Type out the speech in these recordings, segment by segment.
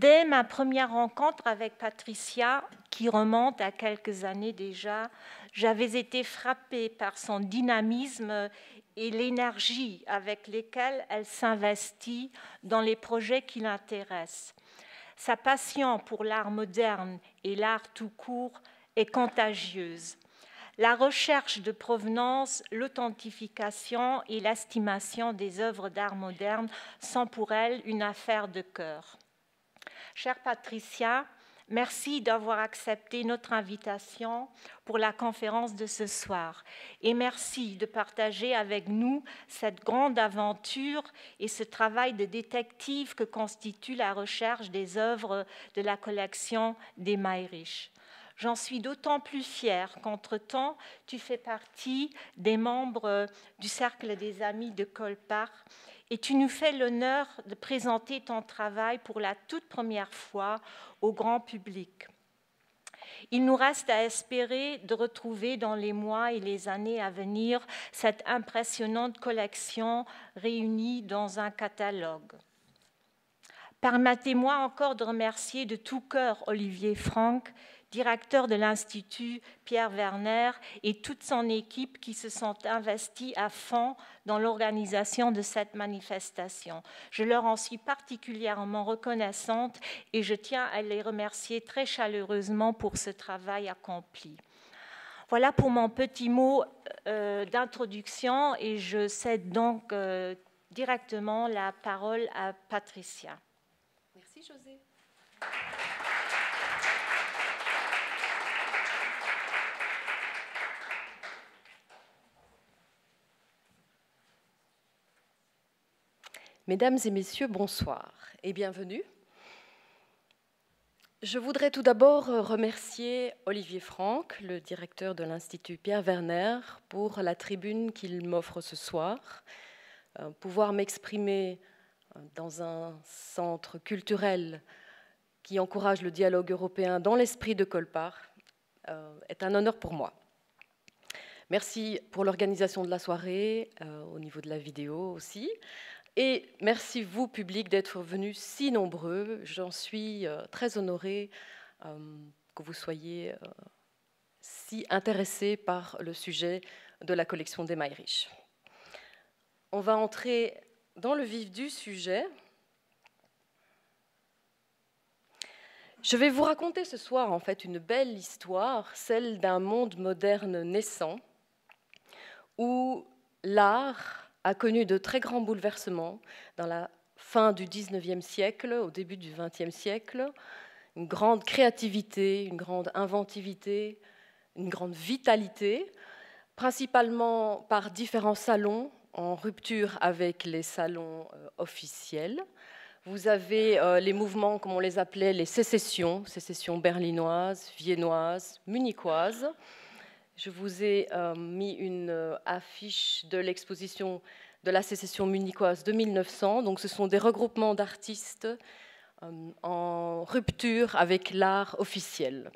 Dès ma première rencontre avec Patricia, qui remonte à quelques années déjà, j'avais été frappée par son dynamisme et l'énergie avec lesquelles elle s'investit dans les projets qui l'intéressent. Sa passion pour l'art moderne et l'art tout court est contagieuse. La recherche de provenance, l'authentification et l'estimation des œuvres d'art moderne sont pour elle une affaire de cœur. Chère Patricia, merci d'avoir accepté notre invitation pour la conférence de ce soir et merci de partager avec nous cette grande aventure et ce travail de détective que constitue la recherche des œuvres de la collection des Mayrisch. J'en suis d'autant plus fière qu'entre-temps, tu fais partie des membres du Cercle des Amis de Colpart et tu nous fais l'honneur de présenter ton travail pour la toute première fois au grand public. Il nous reste à espérer de retrouver dans les mois et les années à venir cette impressionnante collection réunie dans un catalogue. Permettez-moi encore de remercier de tout cœur Olivier Franck, directeur de l'Institut Pierre Werner, et toute son équipe qui se sont investis à fond dans l'organisation de cette manifestation. Je leur en suis particulièrement reconnaissante et je tiens à les remercier très chaleureusement pour ce travail accompli. Voilà pour mon petit mot d'introduction et je cède donc directement la parole à Patricia. Merci José. Mesdames et messieurs, bonsoir et bienvenue. Je voudrais tout d'abord remercier Olivier Franck, le directeur de l'Institut Pierre Werner, pour la tribune qu'il m'offre ce soir. Pouvoir m'exprimer dans un centre culturel qui encourage le dialogue européen dans l'esprit de Colpart est un honneur pour moi. Merci pour l'organisation de la soirée, au niveau de la vidéo aussi. Et merci vous, public, d'être venus si nombreux. J'en suis très honorée que vous soyez si intéressés par le sujet de la collection des Mayrisch. On va entrer dans le vif du sujet. Je vais vous raconter ce soir en fait une belle histoire, celle d'un monde moderne naissant, où l'art a connu de très grands bouleversements dans la fin du XIXe siècle, au début du XXe siècle, une grande créativité, une grande inventivité, une grande vitalité, principalement par différents salons en rupture avec les salons officiels. Vous avez les mouvements, comme on les appelait, les sécessions berlinoises, viennoises, munichoises. Je vous ai mis une affiche de l'exposition de la sécession munichoise de 1900. Donc, ce sont des regroupements d'artistes en rupture avec l'art officiel.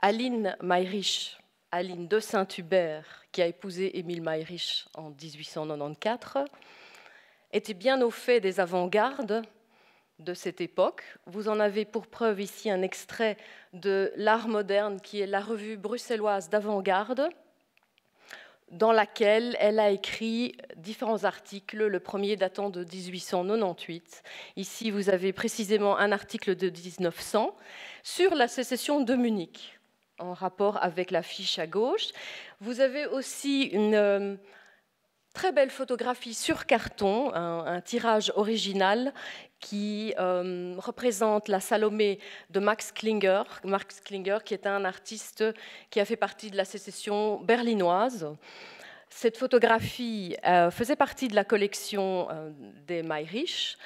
Aline Mayrisch, Aline de Saint-Hubert, qui a épousé Émile Mayrisch en 1894, était bien au fait des avant-gardes de cette époque. Vous en avez pour preuve ici un extrait de l'art moderne, qui est la revue bruxelloise d'avant-garde, dans laquelle elle a écrit différents articles, le premier datant de 1898. Ici, vous avez précisément un article de 1900 sur la sécession de Munich, en rapport avec l'affiche à gauche. Vous avez aussi une très belle photographie sur carton, un tirage original qui représente la Salomé de Max Klinger, qui est un artiste qui a fait partie de la sécession berlinoise. Cette photographie faisait partie de la collection des Mayrisch.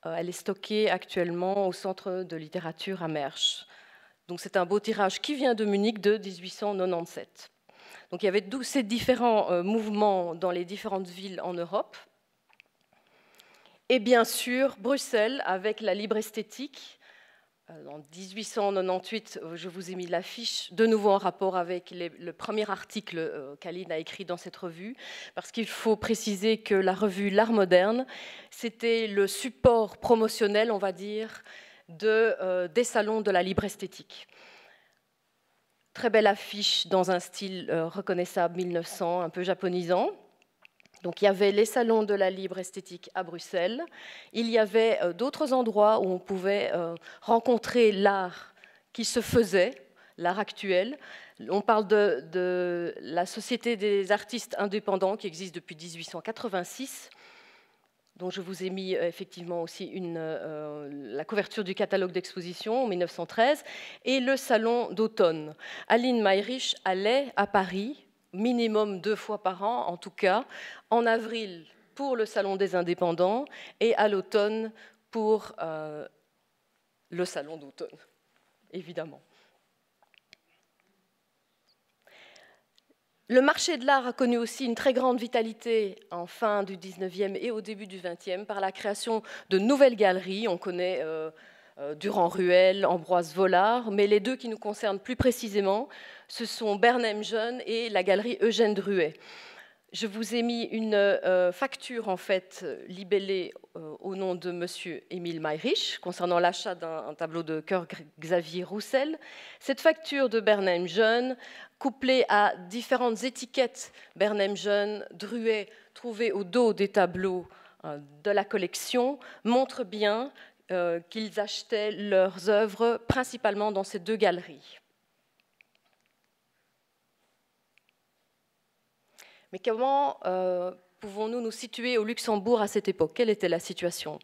Elle est stockée actuellement au Centre de littérature à Mersch. Donc c'est un beau tirage qui vient de Munich de 1897. Donc il y avait ces différents mouvements dans les différentes villes en Europe. Et bien sûr, Bruxelles, avec la libre esthétique. En 1898, je vous ai mis l'affiche, de nouveau en rapport avec le premier article qu'Aline a écrit dans cette revue, parce qu'il faut préciser que la revue L'Art moderne, c'était le support promotionnel, on va dire, des salons de la libre esthétique. Très belle affiche dans un style reconnaissable 1900, un peu japonisant. Donc il y avait les salons de la libre esthétique à Bruxelles. Il y avait d'autres endroits où on pouvait rencontrer l'art qui se faisait, l'art actuel. On parle de la Société des artistes indépendants qui existe depuis 1886, dont je vous ai mis effectivement aussi la couverture du catalogue d'exposition en 1913, et le salon d'automne. Aline Mayrisch allait à Paris, minimum 2 fois par an en tout cas, en avril pour le salon des indépendants et à l'automne pour le salon d'automne, évidemment. Le marché de l'art a connu aussi une très grande vitalité en fin du 19e et au début du 20e par la création de nouvelles galeries. On connaît Durand-Ruel, Ambroise Vollard, mais les deux qui nous concernent plus précisément, ce sont Bernheim Jeune et la galerie Eugène Drouet. Je vous ai mis une facture en fait libellée au nom de Monsieur Émile Mayrisch concernant l'achat d'un tableau de Coeur Xavier Roussel. Cette facture de Bernheim Jeune, couplée à différentes étiquettes Bernheim Jeune, Drouet, trouvées au dos des tableaux de la collection, montre bien qu'ils achetaient leurs œuvres principalement dans ces deux galeries. Mais comment pouvons-nous nous situer au Luxembourg à cette époque? Quelle était la situation?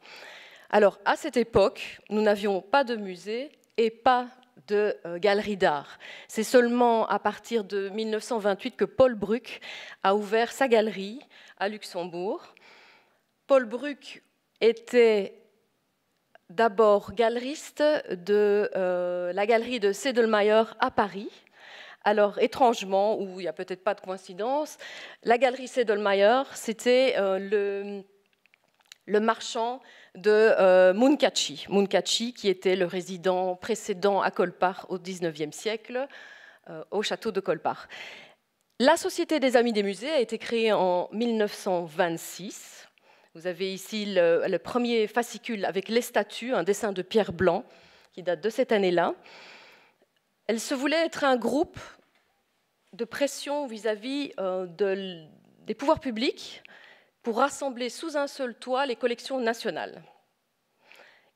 Alors, à cette époque, nous n'avions pas de musée et pas de galerie d'art. C'est seulement à partir de 1928 que Paul Bruk a ouvert sa galerie à Luxembourg. Paul Bruk était d'abord galeriste de la galerie de Sedlmayr à Paris. Alors, étrangement, ou il n'y a peut-être pas de coïncidence, la galerie Sedlmayr, c'était le marchand de Munkachi, qui était le résident précédent à Colpart au XIXe siècle, au château de Colpart. La Société des Amis des Musées a été créée en 1926. Vous avez ici le premier fascicule avec les statues, un dessin de Pierre Blanc, qui date de cette année-là. Elle se voulait être un groupe de pression vis-à-vis des pouvoirs publics pour rassembler sous un seul toit les collections nationales.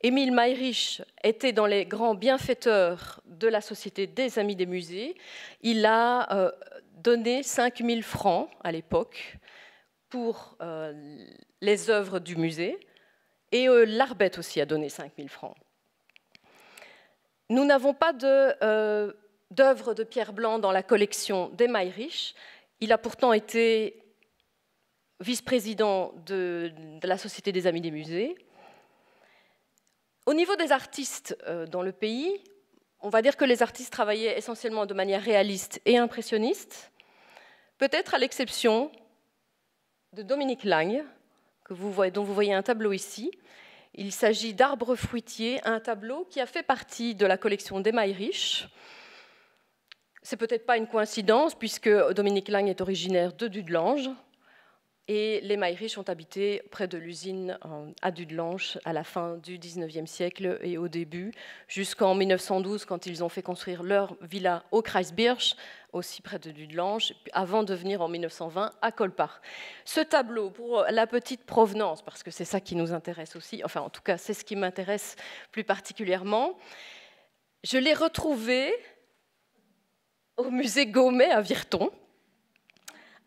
Émile Mayrisch était dans les grands bienfaiteurs de la Société des Amis des Musées. Il a donné 5 000 francs à l'époque pour les œuvres du musée, et l'Arbet aussi a donné 5 000 francs. Nous n'avons pas d'œuvre de Pierre Blanc dans la collection des Mayrisch. Il a pourtant été vice-président de la Société des Amis des Musées. Au niveau des artistes dans le pays, on va dire que les artistes travaillaient essentiellement de manière réaliste et impressionniste, peut-être à l'exception de Dominique Lang, dont vous voyez un tableau ici. Il s'agit d'Arbre fruitier, un tableau qui a fait partie de la collection des Mayrisch. C'est peut-être pas une coïncidence, puisque Dominique Lang est originaire de Dudelange, et les Mayrisch ont habité près de l'usine à Dudelange à la fin du XIXe siècle et au début, jusqu'en 1912, quand ils ont fait construire leur villa au Kreisbirch, aussi près de Dudelange, avant de venir en 1920 à Colpart. Ce tableau, pour la petite provenance, parce que c'est ça qui nous intéresse aussi, enfin en tout cas c'est ce qui m'intéresse plus particulièrement, je l'ai retrouvé au musée Gaumet à Virton.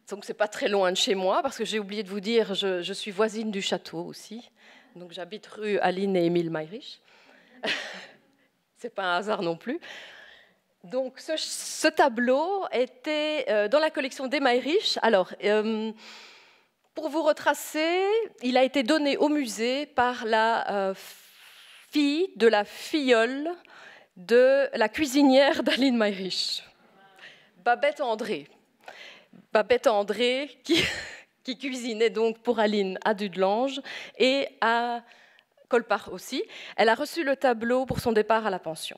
Donc c'est pas très loin de chez moi, parce que j'ai oublié de vous dire, je suis voisine du château aussi. Donc j'habite rue Aline et Émile Mayrisch. C'est pas un hasard non plus. Donc ce tableau était dans la collection des Mayrisch. Alors, pour vous retracer, il a été donné au musée par la fille de la filleule de la cuisinière d'Aline Mayrisch, Babette André. Babette André, qui cuisinait donc pour Aline à Dudelange et à Colpart aussi. Elle a reçu le tableau pour son départ à la pension.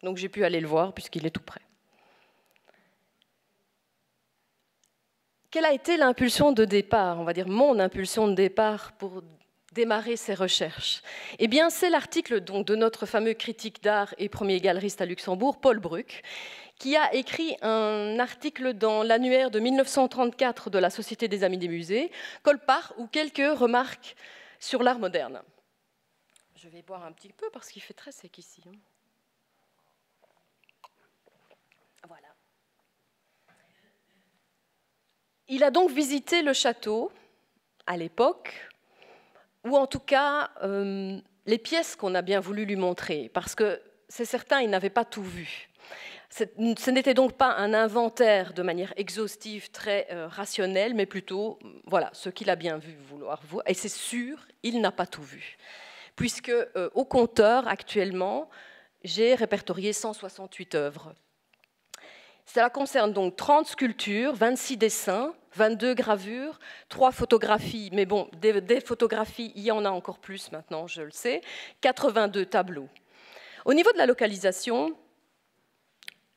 Donc j'ai pu aller le voir puisqu'il est tout près. Quelle a été l'impulsion de départ, on va dire mon impulsion de départ pour démarrer ses recherches? Eh bien, c'est l'article donc de notre fameux critique d'art et premier galeriste à Luxembourg, Paul Brück, qui a écrit un article dans l'annuaire de 1934 de la Société des Amis des Musées, Colpart, ou quelques remarques sur l'art moderne. Je vais boire un petit peu parce qu'il fait très sec ici. Voilà. Il a donc visité le château à l'époque, ou en tout cas les pièces qu'on a bien voulu lui montrer, parce que c'est certain, il n'avait pas tout vu. Ce n'était donc pas un inventaire de manière exhaustive, très rationnel, mais plutôt voilà, ce qu'il a bien vu vouloir voir. Et c'est sûr, il n'a pas tout vu, puisque au compteur, actuellement, j'ai répertorié 168 œuvres. Cela concerne donc 30 sculptures, 26 dessins, 22 gravures, 3 photographies, mais bon, des photographies, il y en a encore plus maintenant, je le sais, 82 tableaux. Au niveau de la localisation,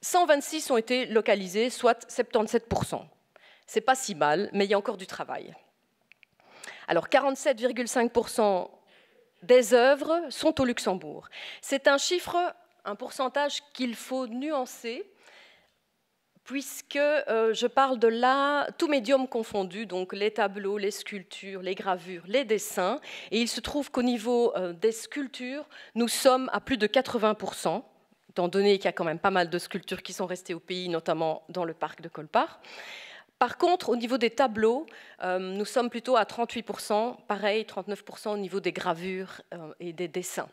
126 ont été localisés, soit 77%. C'est pas si mal, mais il y a encore du travail. Alors, 47,5% des œuvres sont au Luxembourg. C'est un chiffre, un pourcentage qu'il faut nuancer, puisque je parle de là, tout médium confondu, donc les tableaux, les sculptures, les gravures, les dessins. Et il se trouve qu'au niveau des sculptures, nous sommes à plus de 80%, étant donné qu'il y a quand même pas mal de sculptures qui sont restées au pays, notamment dans le parc de Colpart. Par contre, au niveau des tableaux, nous sommes plutôt à 38%, pareil, 39% au niveau des gravures et des dessins.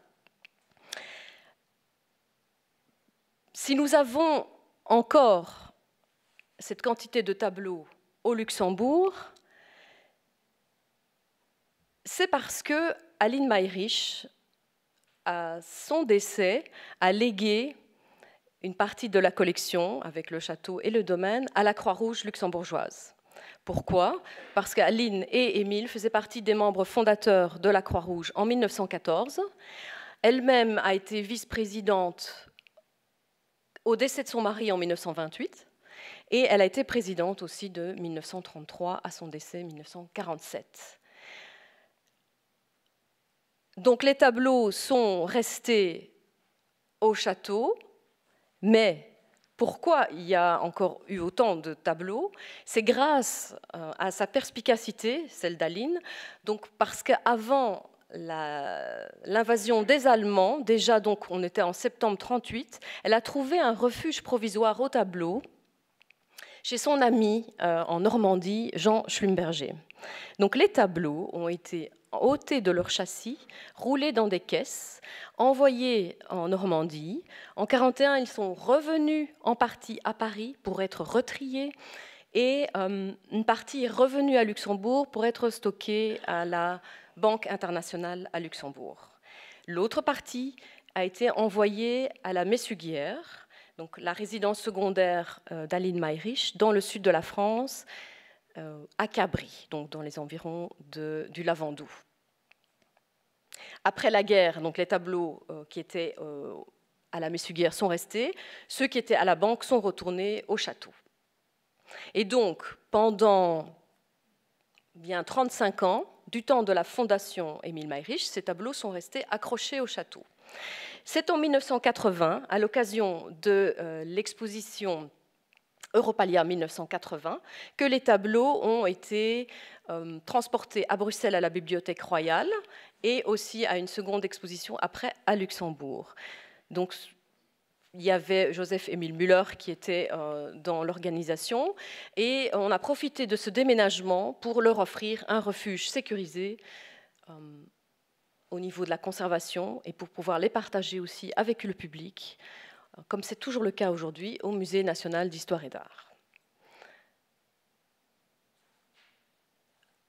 Si nous avons encore cette quantité de tableaux au Luxembourg, c'est parce que Aline Mayrisch, à son décès, a légué une partie de la collection, avec le château et le domaine, à la Croix-Rouge luxembourgeoise. Pourquoi? Parce qu'Aline et Émile faisaient partie des membres fondateurs de la Croix-Rouge en 1914. Elle-même a été vice-présidente au décès de son mari en 1928. Et elle a été présidente aussi de 1933 à son décès 1947. Donc les tableaux sont restés au château, mais pourquoi il y a encore eu autant de tableaux? C'est grâce à sa perspicacité, celle d'Aline, donc parce qu'avant l'invasion des Allemands, déjà donc on était en septembre 1938, elle a trouvé un refuge provisoire au tableau chez son ami en Normandie, Jean Schlumberger. Donc les tableaux ont été ôtés de leur châssis, roulés dans des caisses, envoyés en Normandie. En 1941, ils sont revenus en partie à Paris pour être retriés et une partie est revenue à Luxembourg pour être stockée à la Banque internationale à Luxembourg. L'autre partie a été envoyée à la Messuguière, donc la résidence secondaire d'Aline Mayrisch, dans le sud de la France, à Cabris, donc dans les environs du Lavandou. Après la guerre, donc les tableaux qui étaient à la Messuguière sont restés, ceux qui étaient à la banque sont retournés au château. Et donc, pendant bien 35 ans, du temps de la fondation Émile Mayrisch, ces tableaux sont restés accrochés au château. C'est en 1980, à l'occasion de l'exposition Europalia 1980, que les tableaux ont été transportés à Bruxelles à la Bibliothèque royale et aussi à une seconde exposition après à Luxembourg. Donc, il y avait Joseph-Émile Müller qui était dans l'organisation et on a profité de ce déménagement pour leur offrir un refuge sécurisé au niveau de la conservation et pour pouvoir les partager aussi avec le public, comme c'est toujours le cas aujourd'hui au Musée national d'histoire et d'art.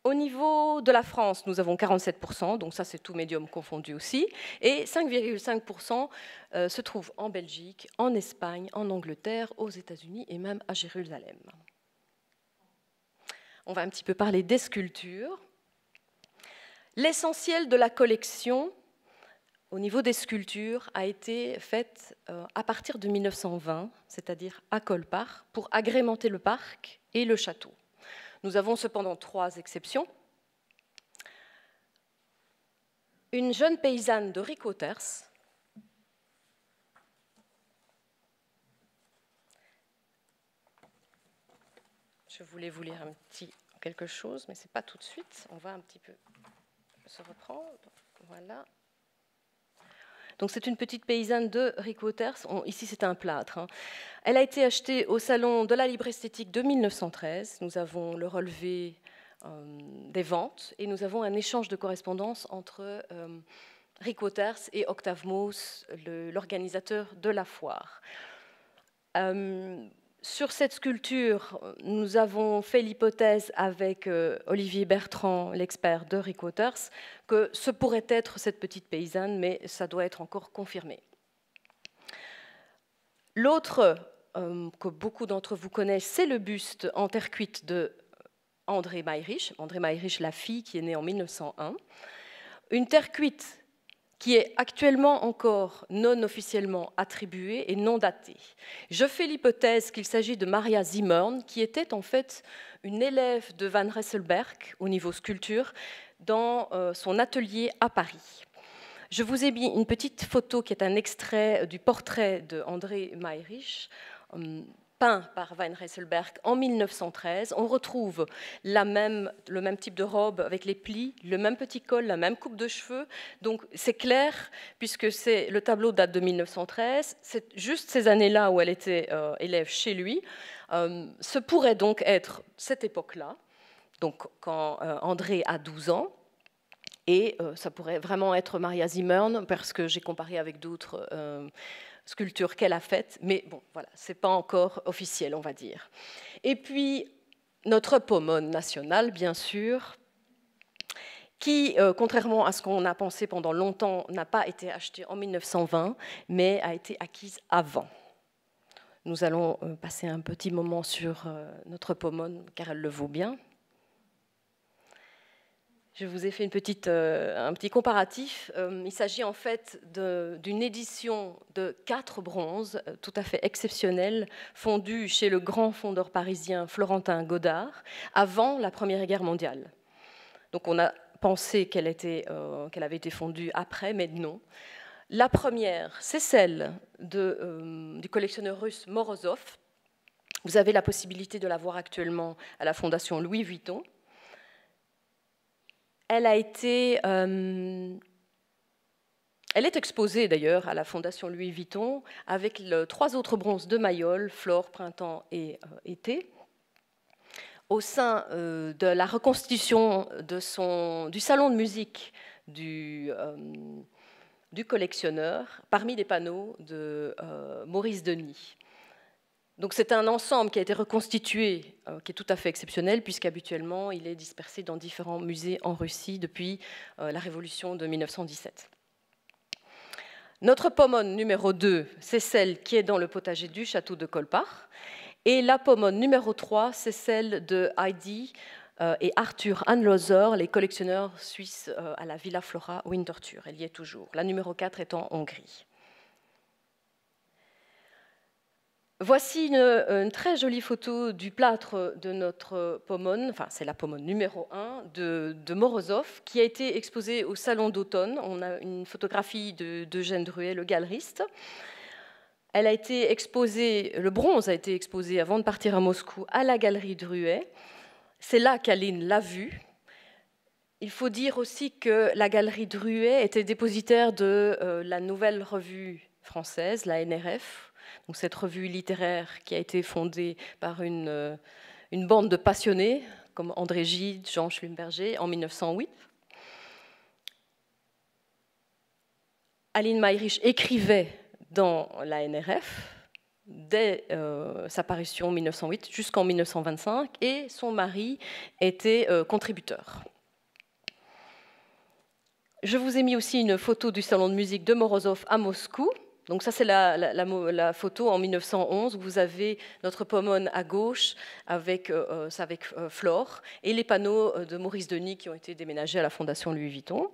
Au niveau de la France, nous avons 47%, donc ça c'est tout médium confondu aussi, et 5,5% se trouvent en Belgique, en Espagne, en Angleterre, aux États-Unis et même à Jérusalem. On va un petit peu parler des sculptures. L'essentiel de la collection, au niveau des sculptures, a été faite à partir de 1920, c'est-à-dire à Colpart, pour agrémenter le parc et le château. Nous avons cependant 3 exceptions. une jeune paysanne de Ricotters. Je voulais vous lire un petit quelque chose, mais ce n'est pas tout de suite. On va un petit peu se reprendre. Voilà. Donc c'est une petite paysanne de Ricotters. Ici, c'est un plâtre. Hein. Elle a été achetée au Salon de la Libre Esthétique de 1913. Nous avons le relevé des ventes et nous avons un échange de correspondance entre Ricotters et Octave Mauss, l'organisateur de la foire. Sur cette sculpture, nous avons fait l'hypothèse avec Olivier Bertrand, l'expert de Ricotters, que ce pourrait être cette petite paysanne, mais ça doit être encore confirmé. L'autre que beaucoup d'entre vous connaissent, c'est le buste en terre cuite de André Mayrisch. André Mayrisch, la fille qui est née en 1901. Une terre cuite qui est actuellement encore non officiellement attribuée et non datée. Je fais l'hypothèse qu'il s'agit de Maria Zimmern, qui était en fait une élève de Van Resselberg au niveau sculpture dans son atelier à Paris. Je vous ai mis une petite photo qui est un extrait du portrait de André Mayrisch, peint par Van Resselberg en 1913. On retrouve le même type de robe avec les plis, le même petit col, la même coupe de cheveux. Donc c'est clair, puisque le tableau date de 1913, c'est juste ces années-là où elle était élève chez lui. Ce pourrait donc être cette époque-là, donc quand André a 12 ans. Et ça pourrait vraiment être Maria Zimmern, parce que j'ai comparé avec d'autres sculptures qu'elle a faites, mais bon, voilà, ce n'est pas encore officiel, on va dire. Et puis, notre pomone nationale, bien sûr, qui, contrairement à ce qu'on a pensé pendant longtemps, n'a pas été achetée en 1920, mais a été acquise avant. Nous allons passer un petit moment sur notre pomone, car elle le vaut bien. Je vous ai fait un petit comparatif. Il s'agit en fait d'une édition de 4 bronzes tout à fait exceptionnelle, fondue chez le grand fondeur parisien Florentin Godard, avant la Première Guerre mondiale. Donc on a pensé qu'elle avait été fondue après, mais non. La première, c'est celle du collectionneur russe Morozov. Vous avez la possibilité de la voir actuellement à la Fondation Louis Vuitton. Elle est exposée d'ailleurs à la Fondation Louis Vuitton avec 3 autres bronzes de Mayol, Flore, Printemps et Été. Au sein de la reconstitution du salon de musique du collectionneur, parmi les panneaux de Maurice Denis. Donc c'est un ensemble qui a été reconstitué, qui est tout à fait exceptionnel, puisqu'habituellement il est dispersé dans différents musées en Russie depuis la Révolution de 1917. Notre pomone numéro 2, c'est celle qui est dans le potager du château de Colpart. Et la pomone numéro 3, c'est celle de Heidi et Arthur Anloser, les collectionneurs suisses à la Villa Flora Winterthur. Elle y est toujours. La numéro 4 est en Hongrie. Voici une très jolie photo du plâtre de notre pomone, enfin c'est la pomone numéro 1 de Morozov, qui a été exposée au Salon d'automne. On a une photographie d'Eugène Druet, le galeriste. Elle a été exposée, le bronze a été exposé avant de partir à Moscou à la galerie Druet. C'est là qu'Aline l'a vu. Il faut dire aussi que la galerie Druet était dépositaire de la nouvelle revue française, la NRF. Donc cette revue littéraire qui a été fondée par une bande de passionnés comme André Gide, Jean Schlumberger en 1908. Aline Mayrisch écrivait dans la NRF dès sa parution en 1908 jusqu'en 1925 et son mari était contributeur. Je vous ai mis aussi une photo du salon de musique de Morozov à Moscou. Donc ça, c'est la photo en 1911 où vous avez notre pomone à gauche avec Flore et les panneaux de Maurice Denis qui ont été déménagés à la Fondation Louis Vuitton.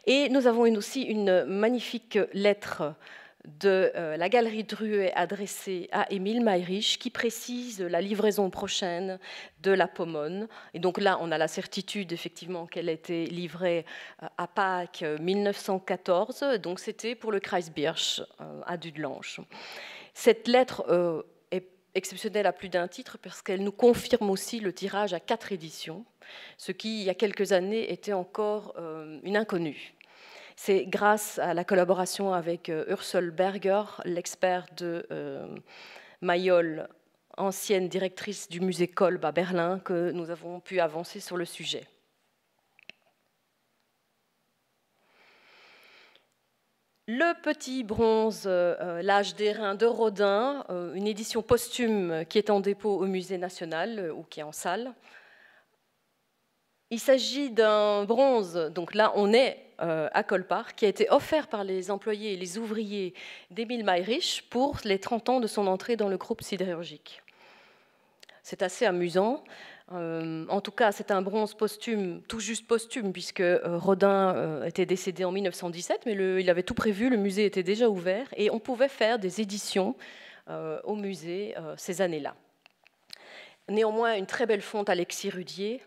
Et nous avons aussi une magnifique lettre de la galerie Druet adressée à Émile Mayrisch qui précise la livraison prochaine de la Pomone. Et donc là, on a la certitude effectivement qu'elle a été livrée à Pâques 1914, donc c'était pour le Kreisbirsch à Dudelange. Cette lettre est exceptionnelle à plus d'un titre parce qu'elle nous confirme aussi le tirage à 4 éditions, ce qui, il y a quelques années, était encore une inconnue. C'est grâce à la collaboration avec Ursule Berger, l'expert de Mayol, ancienne directrice du musée Kolb à Berlin, que nous avons pu avancer sur le sujet. Le petit bronze, l'âge d'airain de Rodin, une édition posthume qui est en dépôt au musée national ou qui est en salle. Il s'agit d'un bronze, donc là on est à Colpart, qui a été offert par les employés et les ouvriers d'Émile Mayrisch pour les 30 ans de son entrée dans le groupe sidérurgique. C'est assez amusant. En tout cas, c'est un bronze posthume, tout juste posthume, puisque Rodin était décédé en 1917, mais il avait tout prévu, le musée était déjà ouvert, et on pouvait faire des éditions au musée ces années-là. Néanmoins, une très belle fonte Alexis Rudier.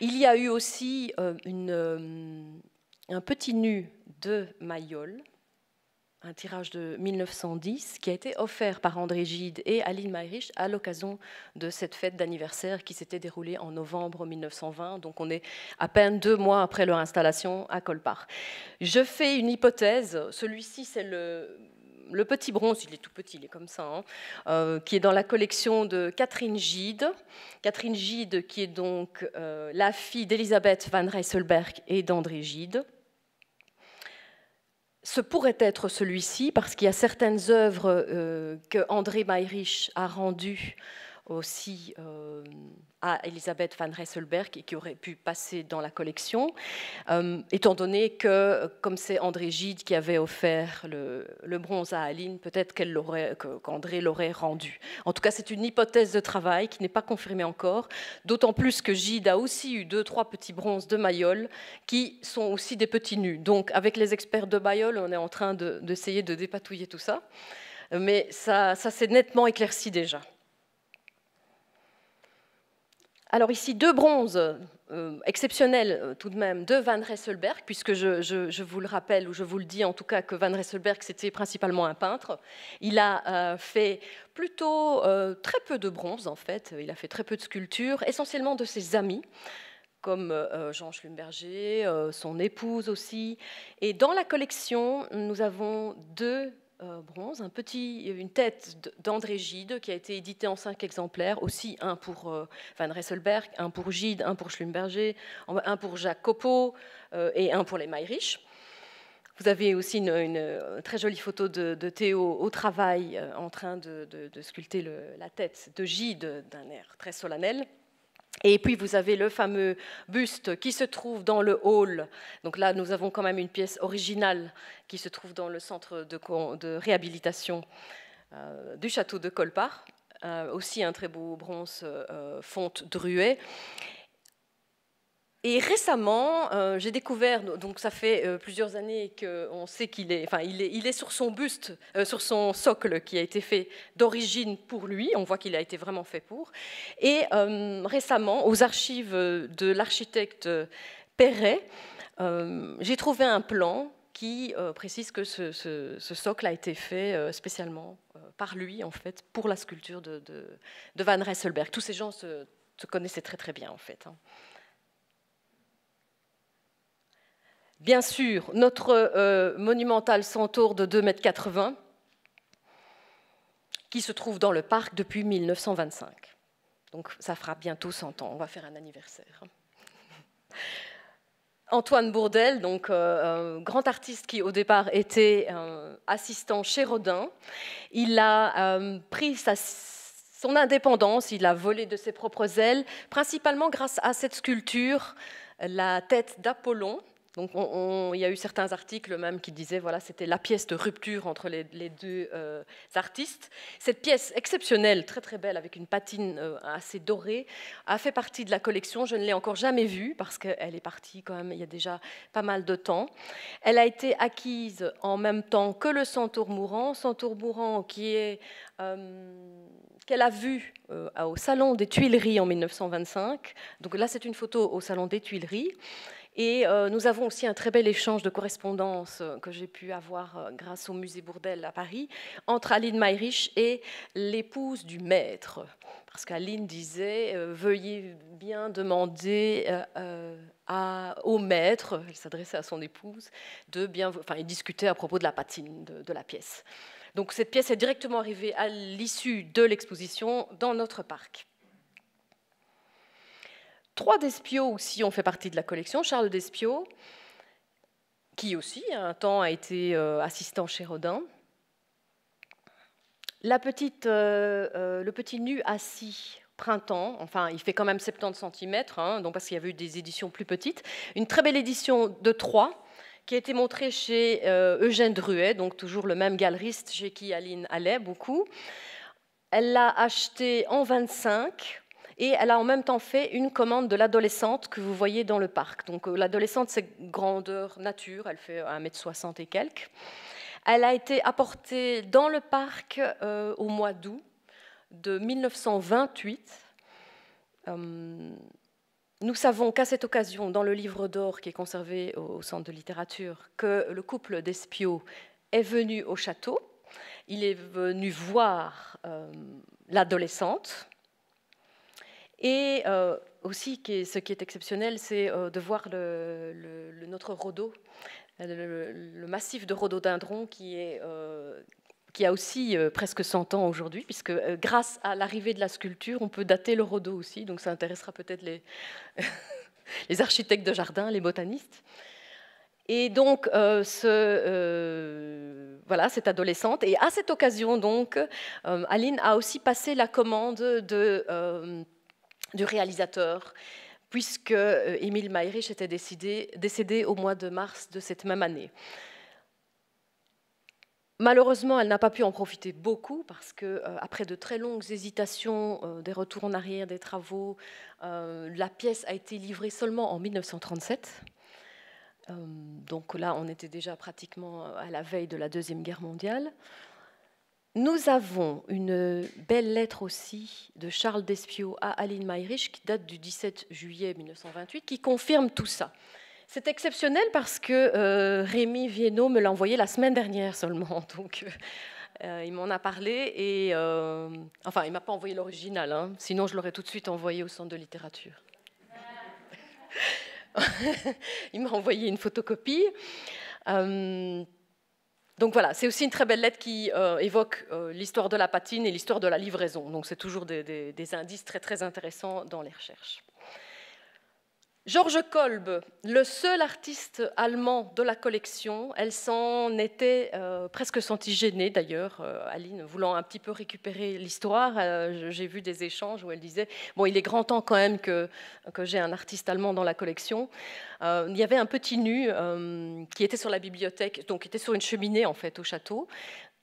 Il y a eu aussi un petit nu de Mayol, un tirage de 1910, qui a été offert par André Gide et Aline Mayrisch à l'occasion de cette fête d'anniversaire qui s'était déroulée en novembre 1920. Donc on est à peine 2 mois après leur installation à Colpart. Je fais une hypothèse, celui-ci c'est le petit bronze, il est tout petit, il est comme ça, hein, qui est dans la collection de Catherine Gide. Catherine Gide, qui est donc la fille d'Elisabeth van Rijsselbergh et d'André Gide. Ce pourrait être celui-ci, parce qu'il y a certaines œuvres que André Mayrisch a rendues aussi à Elisabeth van Rijsselbergh et qui auraient pu passer dans la collection, étant donné que, comme c'est André Gide qui avait offert le bronze à Aline, peut-être qu'André l'aurait rendu. En tout cas, c'est une hypothèse de travail qui n'est pas confirmée encore, d'autant plus que Gide a aussi eu 2-3 petits bronzes de Mayol qui sont aussi des petits nus. Donc, avec les experts de Mayol, on est en train d'essayer de dépatouiller tout ça, mais ça s'est nettement éclairci déjà. Alors ici, 2 bronzes exceptionnels tout de même de Van Rijsselbergh, puisque je vous le rappelle, ou je vous le dis en tout cas, que Van Rijsselbergh, c'était principalement un peintre. Il a fait plutôt très peu de bronzes, en fait. Il a fait très peu de sculptures, essentiellement de ses amis, comme Jean Schlumberger, son épouse aussi. Et dans la collection, nous avons 2 bronze, une tête d'André Gide qui a été édité en 5 exemplaires, aussi un pour Van Rijsselbergh, un pour Gide, un pour Schlumberger, un pour Jacques Copeau et un pour les Mayrisch. Vous avez aussi une très jolie photo de Théo au travail en train de sculpter la tête de Gide d'un air très solennel. Et puis vous avez le fameux buste qui se trouve dans le hall. Donc là, nous avons quand même une pièce originale qui se trouve dans le centre de réhabilitation du château de Colpart. Aussi un très beau bronze fonte Druet. Et récemment, j'ai découvert, donc ça fait plusieurs années qu'on sait qu'il est, enfin, il est sur son buste, sur son socle qui a été fait d'origine pour lui. On voit qu'il a été vraiment fait pour. Et récemment, aux archives de l'architecte Perret, j'ai trouvé un plan qui précise que ce socle a été fait spécialement par lui, en fait, pour la sculpture de Van Rijsselbergh. Tous ces gens se connaissaient très très bien, en fait. Bien sûr, notre monumental centaure de 2,80 m qui se trouve dans le parc depuis 1925. Donc ça fera bientôt 100 ans, on va faire un anniversaire. Antoine Bourdelle, donc grand artiste qui au départ était assistant chez Rodin. Il a pris son indépendance, il a volé de ses propres ailes, principalement grâce à cette sculpture, la tête d'Apollon, Donc il y a eu certains articles même qui disaient voilà, c'était la pièce de rupture entre les deux artistes. Cette pièce exceptionnelle, très très belle, avec une patine assez dorée, a fait partie de la collection. Je ne l'ai encore jamais vue parce qu'elle est partie quand même il y a déjà pas mal de temps. Elle a été acquise en même temps que le Centaure mourant qu'elle a vu au Salon des Tuileries en 1925. Donc là, c'est une photo au Salon des Tuileries. Et nous avons aussi un très bel échange de correspondance que j'ai pu avoir grâce au musée Bourdelle à Paris entre Aline Mayrisch et l'épouse du maître. Parce qu'Aline disait veuillez bien demander au maître, elle s'adressait à son épouse, il discutait à propos de la patine de la pièce. Donc cette pièce est directement arrivée à l'issue de l'exposition dans notre parc. 3 Despiaux aussi ont fait partie de la collection. Charles Despiaux, qui aussi, un temps, a été assistant chez Rodin. Le petit nu assis, printemps, enfin, il fait quand même 70 cm, donc parce qu'il y avait eu des éditions plus petites. Une très belle édition de 3, qui a été montrée chez Eugène Drouet, donc toujours le même galeriste chez qui Aline allait beaucoup. Elle l'a acheté en 25. Et elle a en même temps fait une commande de l'adolescente que vous voyez dans le parc. Donc l'adolescente, c'est grandeur nature, elle fait 1,60 m et quelques. Elle a été apportée dans le parc au mois d'août de 1928. Nous savons qu'à cette occasion, dans le livre d'or qui est conservé au Centre de littérature, que le couple Despiaux est venu au château. Il est venu voir l'adolescente. Et aussi, ce qui est exceptionnel, c'est de voir notre rhodo, le massif de rhododendron qui a aussi presque 100 ans aujourd'hui, puisque grâce à l'arrivée de la sculpture, on peut dater le rhodo aussi, donc ça intéressera peut-être les architectes de jardin, les botanistes. Et donc, cette adolescente, et à cette occasion, donc, Aline a aussi passé la commande du réalisateur, puisque Émile Mayrisch était décédé au mois de mars de cette même année. Malheureusement, elle n'a pas pu en profiter beaucoup, parce qu'après de très longues hésitations, des retours en arrière, des travaux, la pièce a été livrée seulement en 1937. Donc là, on était déjà pratiquement à la veille de la Deuxième Guerre mondiale. Nous avons une belle lettre aussi de Charles Despiaux à Aline Mayrisch qui date du 17 juillet 1928, qui confirme tout ça. C'est exceptionnel parce que Rémi Viennot me l'a envoyé la semaine dernière seulement, donc il m'en a parlé et il ne m'a pas envoyé l'original, sinon je l'aurais tout de suite envoyé au Centre de littérature. Il m'a envoyé une photocopie. Donc voilà, c'est aussi une très belle lettre qui évoque l'histoire de la patine et l'histoire de la livraison. Donc c'est toujours des indices très très intéressants dans les recherches. Georges Kolb, le seul artiste allemand de la collection, elle s'en était presque sentie gênée d'ailleurs, Aline, voulant un petit peu récupérer l'histoire. J'ai vu des échanges où elle disait « Bon, il est grand temps quand même que j'ai un artiste allemand dans la collection ». Il y avait un petit nu qui était sur la bibliothèque, donc qui était sur une cheminée en fait au château,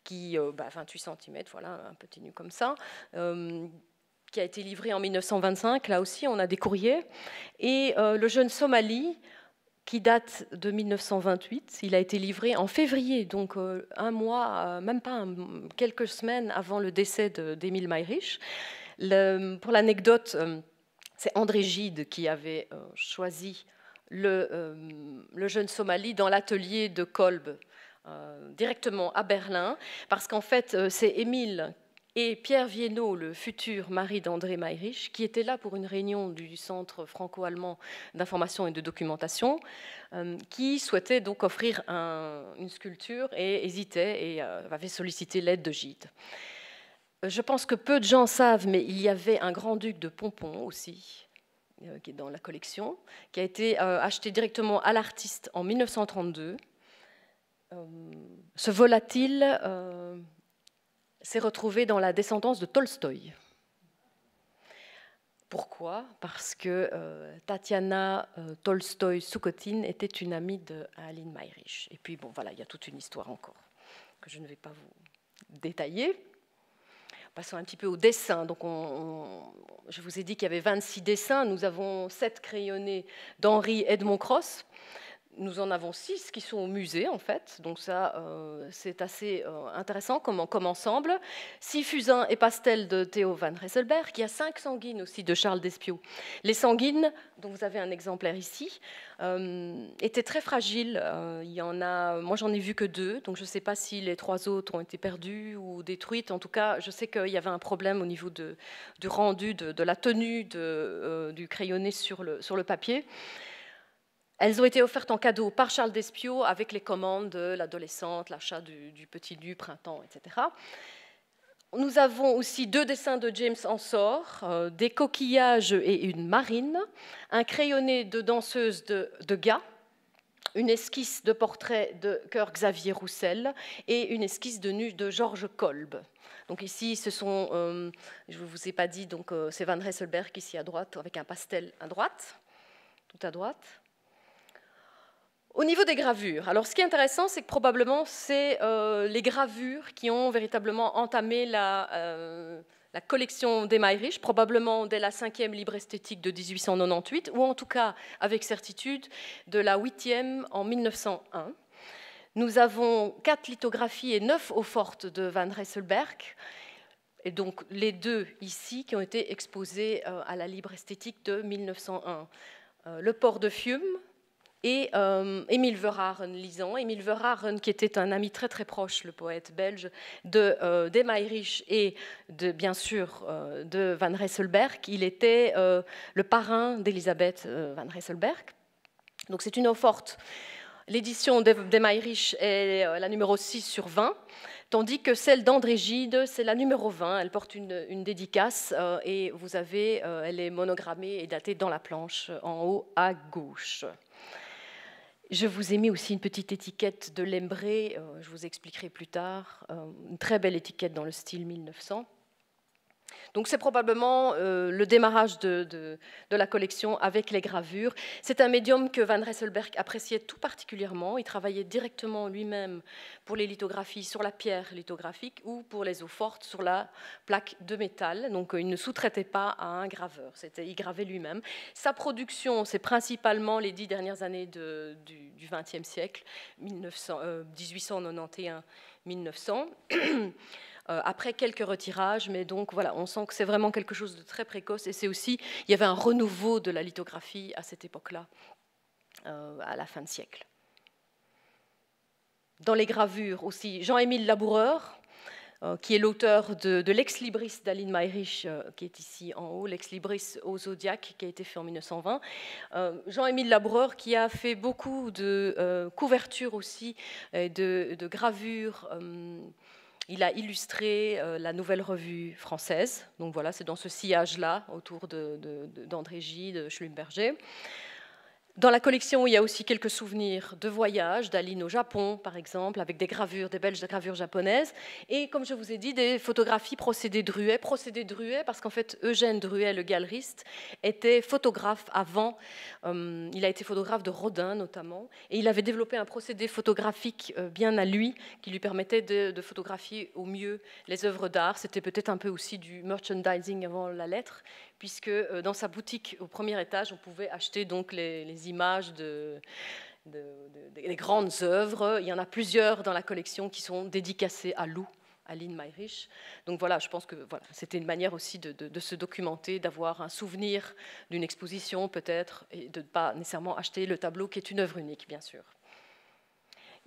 qui 28 cm, voilà, un petit nu comme ça, qui a été livré en 1925. Là aussi, on a des courriers. Et le jeune Somali, qui date de 1928, il a été livré en février, donc un mois, même pas quelques semaines avant le décès d'Émile Mayrisch. Pour l'anecdote, c'est André Gide qui avait choisi le jeune Somali dans l'atelier de Kolb, directement à Berlin, parce qu'en fait, c'est Émile et Pierre Viennot, le futur mari d'André Mayrisch, qui était là pour une réunion du Centre franco-allemand d'information et de documentation, qui souhaitait donc offrir une sculpture et hésitait et avait sollicité l'aide de Gide. Je pense que peu de gens savent, mais il y avait un grand-duc de Pompon aussi, qui est dans la collection, qui a été acheté directement à l'artiste en 1932. Ce volatile s'est retrouvé dans la descendance de Tolstoï. Pourquoi? Parce que Tatiana Tolstoï-Soukotine était une amie d'Aline Mayrisch. Et puis, bon, voilà, il y a toute une histoire encore que je ne vais pas vous détailler. Passons un petit peu au dessin. Donc je vous ai dit qu'il y avait 26 dessins. Nous avons 7 crayonnés d'Henri Edmond Cross. Nous en avons 6 qui sont au musée, en fait. Donc ça, c'est assez intéressant comme ensemble. 6 fusains et pastels de Theo van Rysselbergh. Il y a 5 sanguines aussi de Charles Despio. Les sanguines, dont vous avez un exemplaire ici, étaient très fragiles. Il y en a, moi, j'en ai vu que 2. Donc je ne sais pas si les 3 autres ont été perdues ou détruites. En tout cas, je sais qu'il y avait un problème au niveau du rendu, de la tenue du crayonné sur le papier. Elles ont été offertes en cadeau par Charles Despio avec les commandes de l'adolescente, l'achat du petit du printemps, etc. Nous avons aussi 2 dessins de James Ensor, des coquillages et une marine, un crayonné de danseuse de Gars, une esquisse de portrait de Cœur Xavier Roussel et une esquisse de nu de Georges Kolb. Donc ici, ce sont, je ne vous ai pas dit, donc c'est Van Rysselbergh ici à droite, avec un pastel à droite, tout à droite. Au niveau des gravures, alors ce qui est intéressant, c'est que probablement c'est les gravures qui ont véritablement entamé la collection des Mayrisch, probablement dès la 5e Libre esthétique de 1898, ou en tout cas avec certitude de la 8e en 1901. Nous avons 4 lithographies et 9 eaux-fortes de Van Rysselbergh, et donc les 2 ici qui ont été exposées à la Libre esthétique de 1901. Le port de Fiume, et Émile Verhaeren lisant. Émile Verhaeren, qui était un ami très très proche, le poète belge, des Mayrisch et bien sûr de Van Rysselbergh. Il était le parrain d'Elisabeth Van Rysselbergh. Donc c'est une eau-forte. L'édition des Mayrisch est la numéro 6 sur 20, tandis que celle d'André Gide, c'est la numéro 20. Elle porte une dédicace et vous avez, elle est monogrammée et datée dans la planche en haut à gauche. Je vous ai mis aussi une petite étiquette de Lembré, je vous expliquerai plus tard, une très belle étiquette dans le style 1900. Donc c'est probablement le démarrage de la collection avec les gravures. C'est un médium que Van Rysselbergh appréciait tout particulièrement. Il travaillait directement lui-même pour les lithographies sur la pierre lithographique ou pour les eaux-fortes sur la plaque de métal. Donc il ne sous-traitait pas à un graveur, il gravait lui-même. Sa production, c'est principalement les 10 dernières années du XXe siècle, 1891-1900. Après quelques retirages, mais donc voilà, on sent que c'est vraiment quelque chose de très précoce, et c'est aussi, il y avait un renouveau de la lithographie à cette époque-là, à la fin de siècle. Dans les gravures aussi, Jean-Émile Laboureur, qui est l'auteur de l'ex-libris d'Aline Mayrisch, qui est ici en haut, l'ex-libris au Zodiac, qui a été fait en 1920. Jean-Émile Laboureur, qui a fait beaucoup de couvertures aussi, de gravures. Il a illustré la Nouvelle Revue française. Donc voilà, c'est dans ce sillage-là, autour d'André Gide, de Schlumberger. Dans la collection, il y a aussi quelques souvenirs de voyages, d'Aline au Japon, par exemple, avec des gravures, des belles gravures japonaises. Et comme je vous ai dit, des photographies procédé Druet. Procédé Druet, parce qu'en fait, Eugène Druet, le galeriste, était photographe avant. Il a été photographe de Rodin, notamment. Et il avait développé un procédé photographique bien à lui, qui lui permettait de photographier au mieux les œuvres d'art. C'était peut-être un peu aussi du merchandising avant la lettre, puisque dans sa boutique au premier étage, on pouvait acheter donc les images des grandes œuvres. Il y en a plusieurs dans la collection qui sont dédicacées à Lou, Aline Mayrisch. Donc voilà, je pense que voilà, c'était une manière aussi de se documenter, d'avoir un souvenir d'une exposition peut-être, et de ne pas nécessairement acheter le tableau qui est une œuvre unique, bien sûr.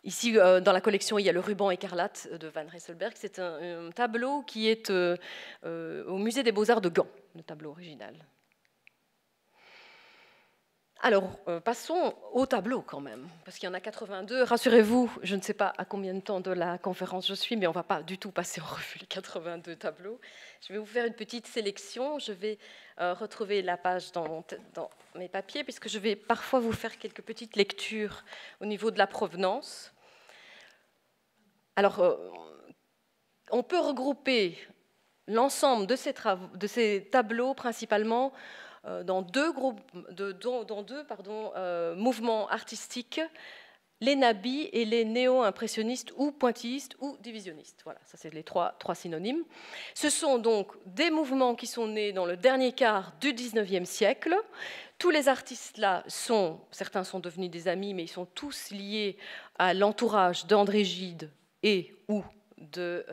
Ici, dans la collection, il y a le ruban écarlate de Van Rysselbergh. C'est un tableau qui est au musée des Beaux-Arts de Gand, le tableau original. Alors, passons au tableau quand même, parce qu'il y en a 82. Rassurez-vous, je ne sais pas à combien de temps de la conférence je suis, mais on ne va pas du tout passer en revue les 82 tableaux. Je vais vous faire une petite sélection. Je vais retrouver la page dans mes papiers, puisque je vais parfois vous faire quelques petites lectures au niveau de la provenance. Alors, on peut regrouper l'ensemble de ces tableaux, principalement dans deux mouvements artistiques, les nabis et les néo-impressionnistes ou pointillistes ou divisionnistes. Voilà, ça c'est les trois synonymes. Ce sont donc des mouvements qui sont nés dans le dernier quart du XIXe siècle. Tous les artistes-là certains sont devenus des amis, mais ils sont tous liés à l'entourage d'André Gide et ou de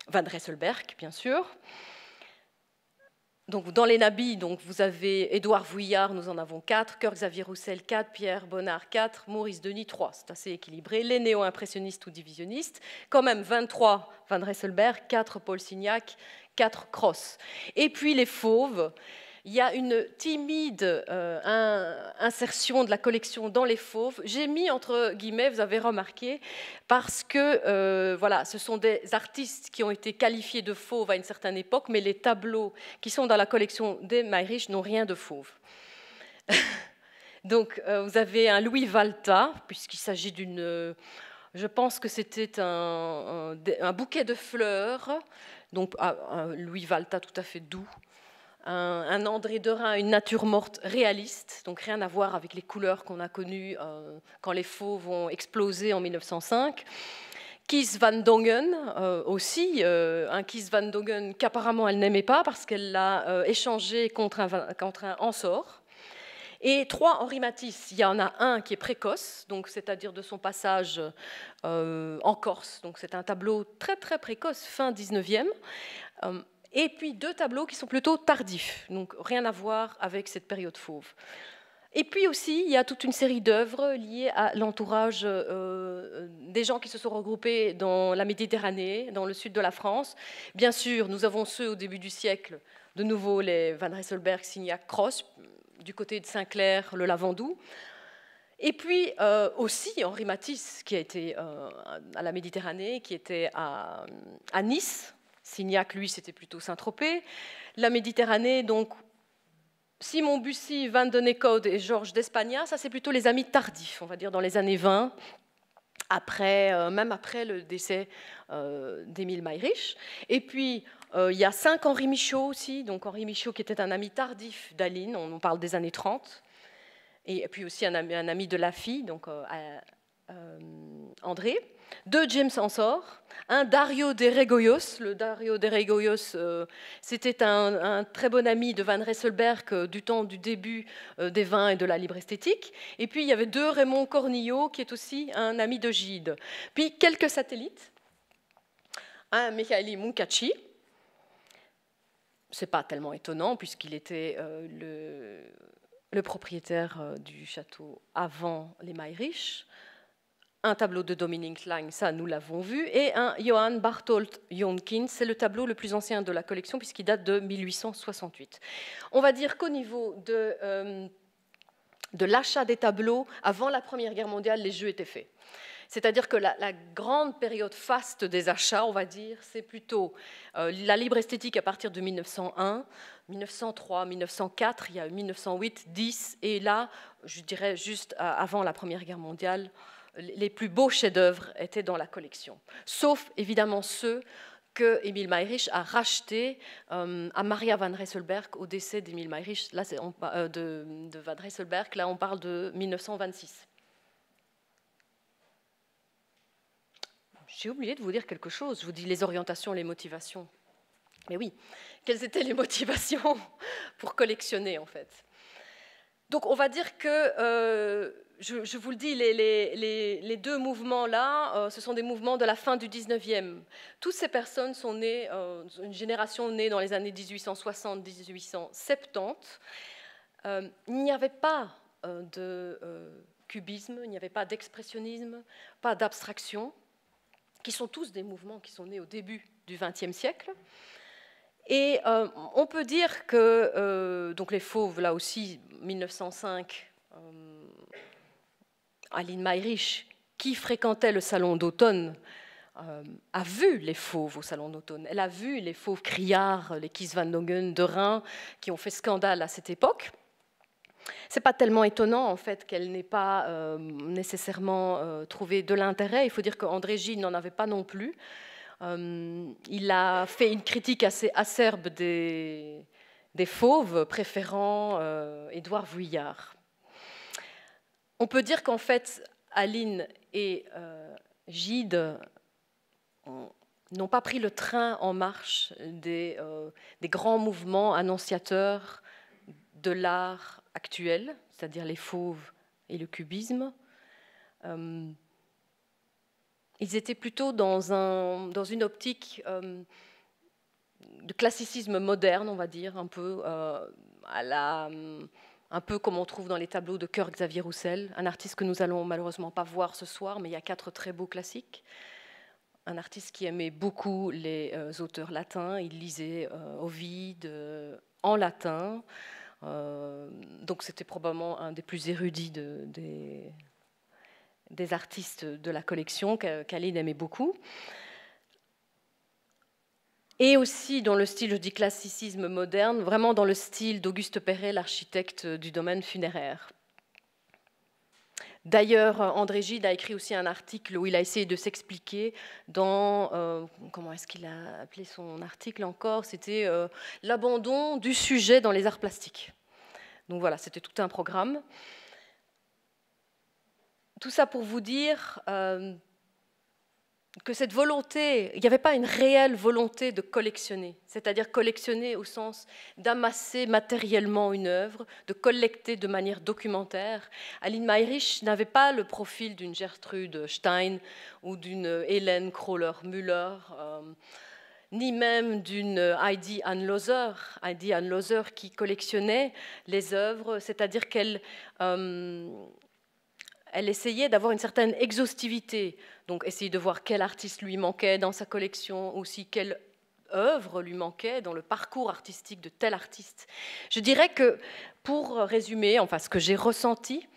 Van Rysselbergh, bien sûr. Donc, dans les nabis, donc, vous avez Édouard Vuillard, nous en avons 4, Cœur-Xavier Roussel 4, Pierre Bonnard 4, Maurice Denis 3. C'est assez équilibré. Les néo-impressionnistes ou divisionnistes, quand même 23 Van Rysselbergh, 4 Paul Signac, 4 Cross. Et puis les fauves. Il y a une timide insertion de la collection dans les fauves. J'ai mis entre guillemets, vous avez remarqué, parce que voilà, ce sont des artistes qui ont été qualifiés de fauves à une certaine époque, mais les tableaux qui sont dans la collection des Mayrisch n'ont rien de fauve. Donc vous avez un Louis Valta, puisqu'il s'agit d'une... je pense que c'était un bouquet de fleurs, donc un Louis Valta tout à fait doux. Un André Derain, une nature morte réaliste, donc rien à voir avec les couleurs qu'on a connues quand les fauves ont explosé en 1905. Kees van Dongen aussi, un Kees van Dongen qu'apparemment elle n'aimait pas parce qu'elle l'a échangé contre un Ensor. Et 3 Henri Matisse, il y en a un qui est précoce, donc c'est-à-dire de son passage en Corse, donc c'est un tableau très très précoce, fin 19e. Et puis 2 tableaux qui sont plutôt tardifs, donc rien à voir avec cette période fauve. Et puis aussi, il y a toute une série d'œuvres liées à l'entourage des gens qui se sont regroupés dans la Méditerranée, dans le sud de la France. Bien sûr, nous avons ceux au début du siècle, de nouveau les Van Rysselbergh, Signac, Cross, du côté de Saint-Clair, le Lavandou. Et puis aussi Henri Matisse, qui a été à la Méditerranée, qui était à Nice. Signac, lui, c'était plutôt Saint-Tropez. La Méditerranée, donc Simon Bussy, Van de Necode et Georges d'Espagna, ça c'est plutôt les amis tardifs, on va dire dans les années 20, même après le décès d'Émile Mayrisch. Et puis il y a 5 Henri Michaud aussi, donc Henri Michaud qui était un ami tardif d'Aline, on parle des années 30, et puis aussi un ami de la fille, donc André. 2 James Ensor, un Dario de Regoyos. Le Dario de Regoyos, c'était un très bon ami de Van Rysselbergh du temps du début des vins et de la libre esthétique. Et puis il y avait 2 Raymond Cornillo, qui est aussi un ami de Gide. Puis quelques satellites, un Michaeli Muncaci. Ce n'est pas tellement étonnant, puisqu'il était le propriétaire du château avant les Mayrisch. Un tableau de Dominique Lang, ça nous l'avons vu, et un Johann Barthold Jonkins, c'est le tableau le plus ancien de la collection puisqu'il date de 1868. On va dire qu'au niveau de l'achat des tableaux, avant la Première Guerre mondiale, les jeux étaient faits. C'est-à-dire que la grande période faste des achats, on va dire, c'est plutôt la libre esthétique à partir de 1901, 1903, 1904, il y a 1908, 10, et là, je dirais juste avant la Première Guerre mondiale, les plus beaux chefs-d'œuvre étaient dans la collection, sauf évidemment ceux que Émile Mayrisch a rachetés à Maria Van Rysselbergh au décès d'Émile Mayrisch, là, de Van Rysselbergh, là on parle de 1926. J'ai oublié de vous dire quelque chose, je vous dis les orientations, les motivations. Mais oui, quelles étaient les motivations pour collectionner en fait? Donc on va dire que, je vous le dis, les 2 mouvements-là, ce sont des mouvements de la fin du 19e. Toutes ces personnes sont nées, une génération née dans les années 1860-1870. Il n'y avait pas de cubisme, il n'y avait pas d'expressionnisme, pas d'abstraction, qui sont tous des mouvements qui sont nés au début du XXe siècle. Et on peut dire que donc les fauves, là aussi, 1905, Aline Mayrisch, qui fréquentait le salon d'automne, a vu les fauves au salon d'automne. Elle a vu les fauves criards, les Kees van Dongen, Derain, qui ont fait scandale à cette époque. Ce n'est pas tellement étonnant en fait qu'elle n'ait pas nécessairement trouvé de l'intérêt. Il faut dire qu'André Gide n'en avait pas non plus. Il a fait une critique assez acerbe des fauves, préférant Édouard Vuillard. On peut dire qu'en fait, Aline et Gide n'ont pas pris le train en marche des grands mouvements annonciateurs de l'art actuel, c'est-à-dire les fauves et le cubisme. Ils étaient plutôt dans une optique de classicisme moderne, on va dire, un peu un peu comme on trouve dans les tableaux de Cœur Xavier Roussel, un artiste que nous allons malheureusement pas voir ce soir, mais il y a 4 très beaux classiques. Un artiste qui aimait beaucoup les auteurs latins, il lisait Ovide en latin, donc c'était probablement un des plus érudits des artistes de la collection qu'Aline aimait beaucoup. Et aussi dans le style, je dis classicisme moderne, vraiment dans le style d'Auguste Perret, l'architecte du domaine funéraire. D'ailleurs, André Gide a écrit aussi un article où il a essayé de s'expliquer dans, comment est-ce qu'il a appelé son article encore, c'était l'abandon du sujet dans les arts plastiques. Donc voilà, c'était tout un programme. Tout ça pour vous dire que cette volonté, il n'y avait pas une réelle volonté de collectionner, c'est-à-dire collectionner au sens d'amasser matériellement une œuvre, de collecter de manière documentaire. Aline Mayrisch n'avait pas le profil d'une Gertrude Stein ou d'une Hélène Kroller-Müller, ni même d'une Heidi Ann-Loser. Heidi Ann-Loser qui collectionnait les œuvres, c'est-à-dire qu'elle essayait d'avoir une certaine exhaustivité, donc essayer de voir quel artiste lui manquait dans sa collection, aussi quelle œuvre lui manquait dans le parcours artistique de tel artiste. Je dirais que, pour résumer, enfin ce que j'ai ressenti,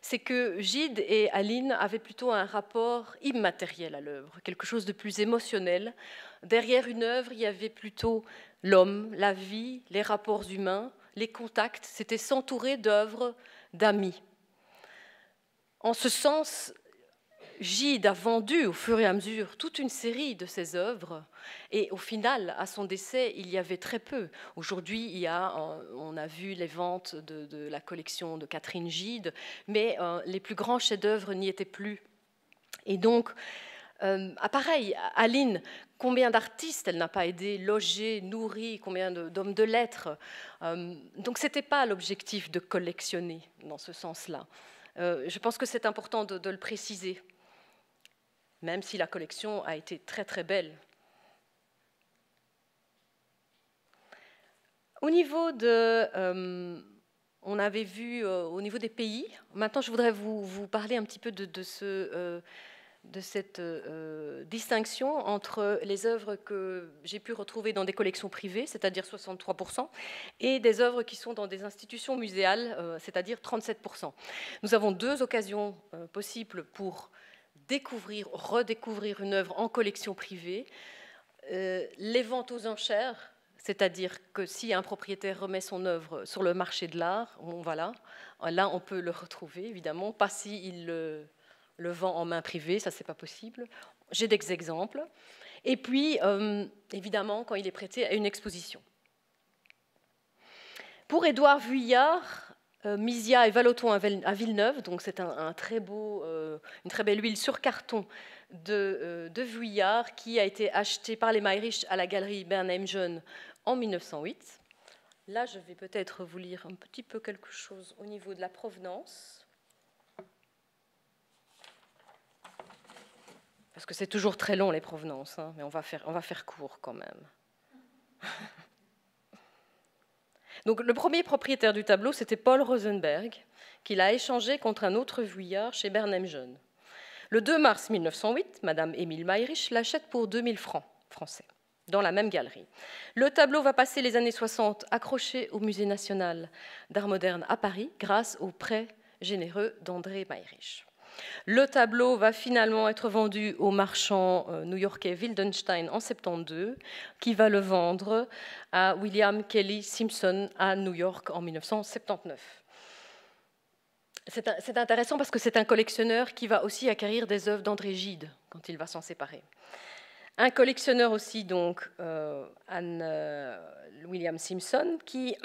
c'est que Gide et Aline avaient plutôt un rapport immatériel à l'œuvre, quelque chose de plus émotionnel. Derrière une œuvre, il y avait plutôt l'homme, la vie, les rapports humains, les contacts. C'était s'entourer d'œuvres, d'amis. En ce sens, Gide a vendu au fur et à mesure toute une série de ses œuvres et au final, à son décès, il y avait très peu. Aujourd'hui, on a vu les ventes de la collection de Catherine Gide, mais les plus grands chefs-d'œuvre n'y étaient plus. Et donc, pareil, Aline, combien d'artistes elle n'a pas aidé, logé, nourri, combien d'hommes de lettres. Donc, ce n'était pas l'objectif de collectionner dans ce sens-là. Je pense que c'est important de le préciser, même si la collection a été très très belle. Au niveau on avait vu au niveau des pays. Maintenant, je voudrais vous parler un petit peu de cette distinction entre les œuvres que j'ai pu retrouver dans des collections privées, c'est-à-dire 63%, et des œuvres qui sont dans des institutions muséales, c'est-à-dire 37%. Nous avons 2 occasions possibles pour découvrir, redécouvrir une œuvre en collection privée. Les ventes aux enchères, c'est-à-dire que si un propriétaire remet son œuvre sur le marché de l'art, voilà, là on peut le retrouver, évidemment, pas s'il le vend en main privée, ça c'est pas possible. J'ai des exemples. Et puis, évidemment, quand il est prêté à une exposition. Pour Édouard Vuillard, Misia et Vallotton à Villeneuve, donc c'est une très belle huile sur carton de Vuillard qui a été achetée par les Mayrisch à la galerie Bernheim Jeune en 1908. Là, je vais peut-être vous lire un petit peu quelque chose au niveau de la provenance. Parce que c'est toujours très long les provenances, hein, mais on va faire court quand même. Donc, le premier propriétaire du tableau, c'était Paul Rosenberg, qui l'a échangé contre un autre Vuillard chez Bernheim Jeune. Le 2 mars 1908, Madame Émile Mayrisch l'achète pour 2000 francs français, dans la même galerie. Le tableau va passer les années 60 accroché au Musée national d'art moderne à Paris, grâce au prêt généreux d'André Mayrisch. Le tableau va finalement être vendu au marchand new-yorkais Wildenstein en 1972, qui va le vendre à William Kelly Simpson à New York en 1979. C'est intéressant parce que c'est un collectionneur qui va aussi acquérir des œuvres d'André Gide quand il va s'en séparer. Un collectionneur aussi, donc, Anne William Simpson, qui